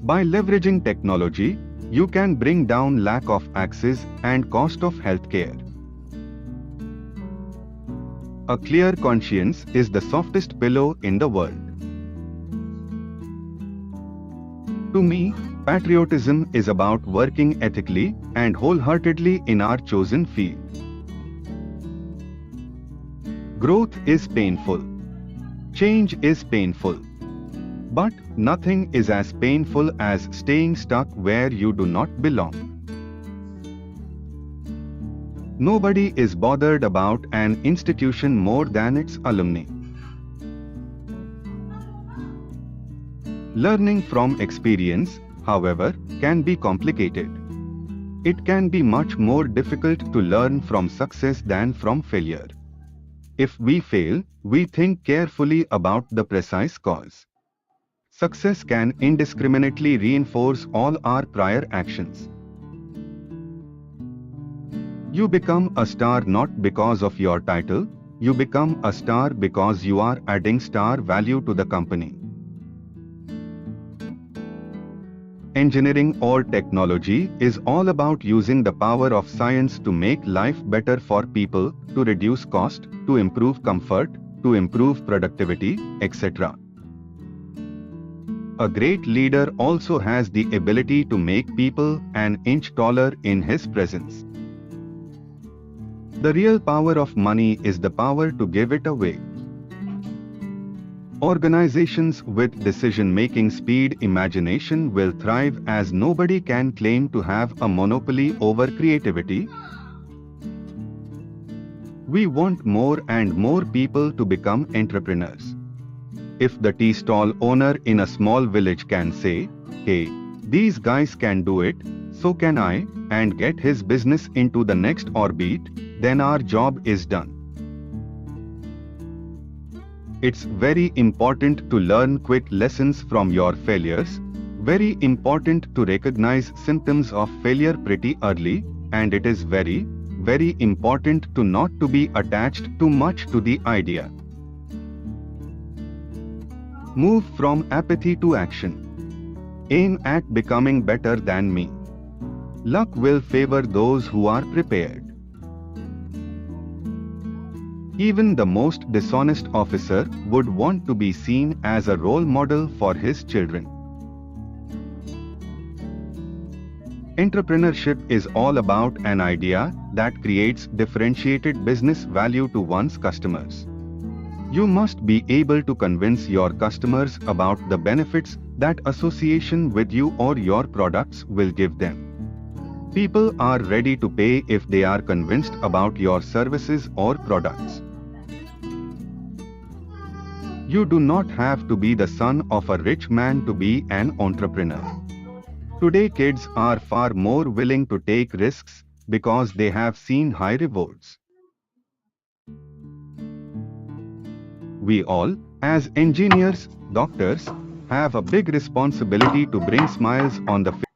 By leveraging technology, you can bring down lack of access and cost of healthcare. A clear conscience is the softest pillow in the world. To me, patriotism is about working ethically and wholeheartedly in our chosen field. Growth is painful. Change is painful. But nothing is as painful as staying stuck where you do not belong. Nobody is bothered about an institution more than its alumni. Learning from experience, however, can be complicated. It can be much more difficult to learn from success than from failure. If we fail, we think carefully about the precise cause. Success can indiscriminately reinforce all our prior actions. You become a star not because of your title, you become a star because you are adding star value to the company. Engineering or technology is all about using the power of science to make life better for people, to reduce cost, to improve comfort, to improve productivity, etc. A great leader also has the ability to make people an inch taller in his presence. The real power of money is the power to give it away. Organizations with decision-making speed imagination will thrive as nobody can claim to have a monopoly over creativity. We want more and more people to become entrepreneurs. If the tea stall owner in a small village can say, "Hey, these guys can do it, so can I," and get his business into the next orbit, then our job is done. It's very important to learn quick lessons from your failures, very important to recognize symptoms of failure pretty early, and it is very, very important to not to be attached too much to the idea. Move from apathy to action. Aim at becoming better than me. Luck will favor those who are prepared. Even the most dishonest officer would want to be seen as a role model for his children. Entrepreneurship is all about an idea that creates differentiated business value to one's customers. You must be able to convince your customers about the benefits that association with you or your products will give them. People are ready to pay if they are convinced about your services or products. You do not have to be the son of a rich man to be an entrepreneur. Today kids are far more willing to take risks because they have seen high rewards. We all, as engineers, doctors, have a big responsibility to bring smiles on the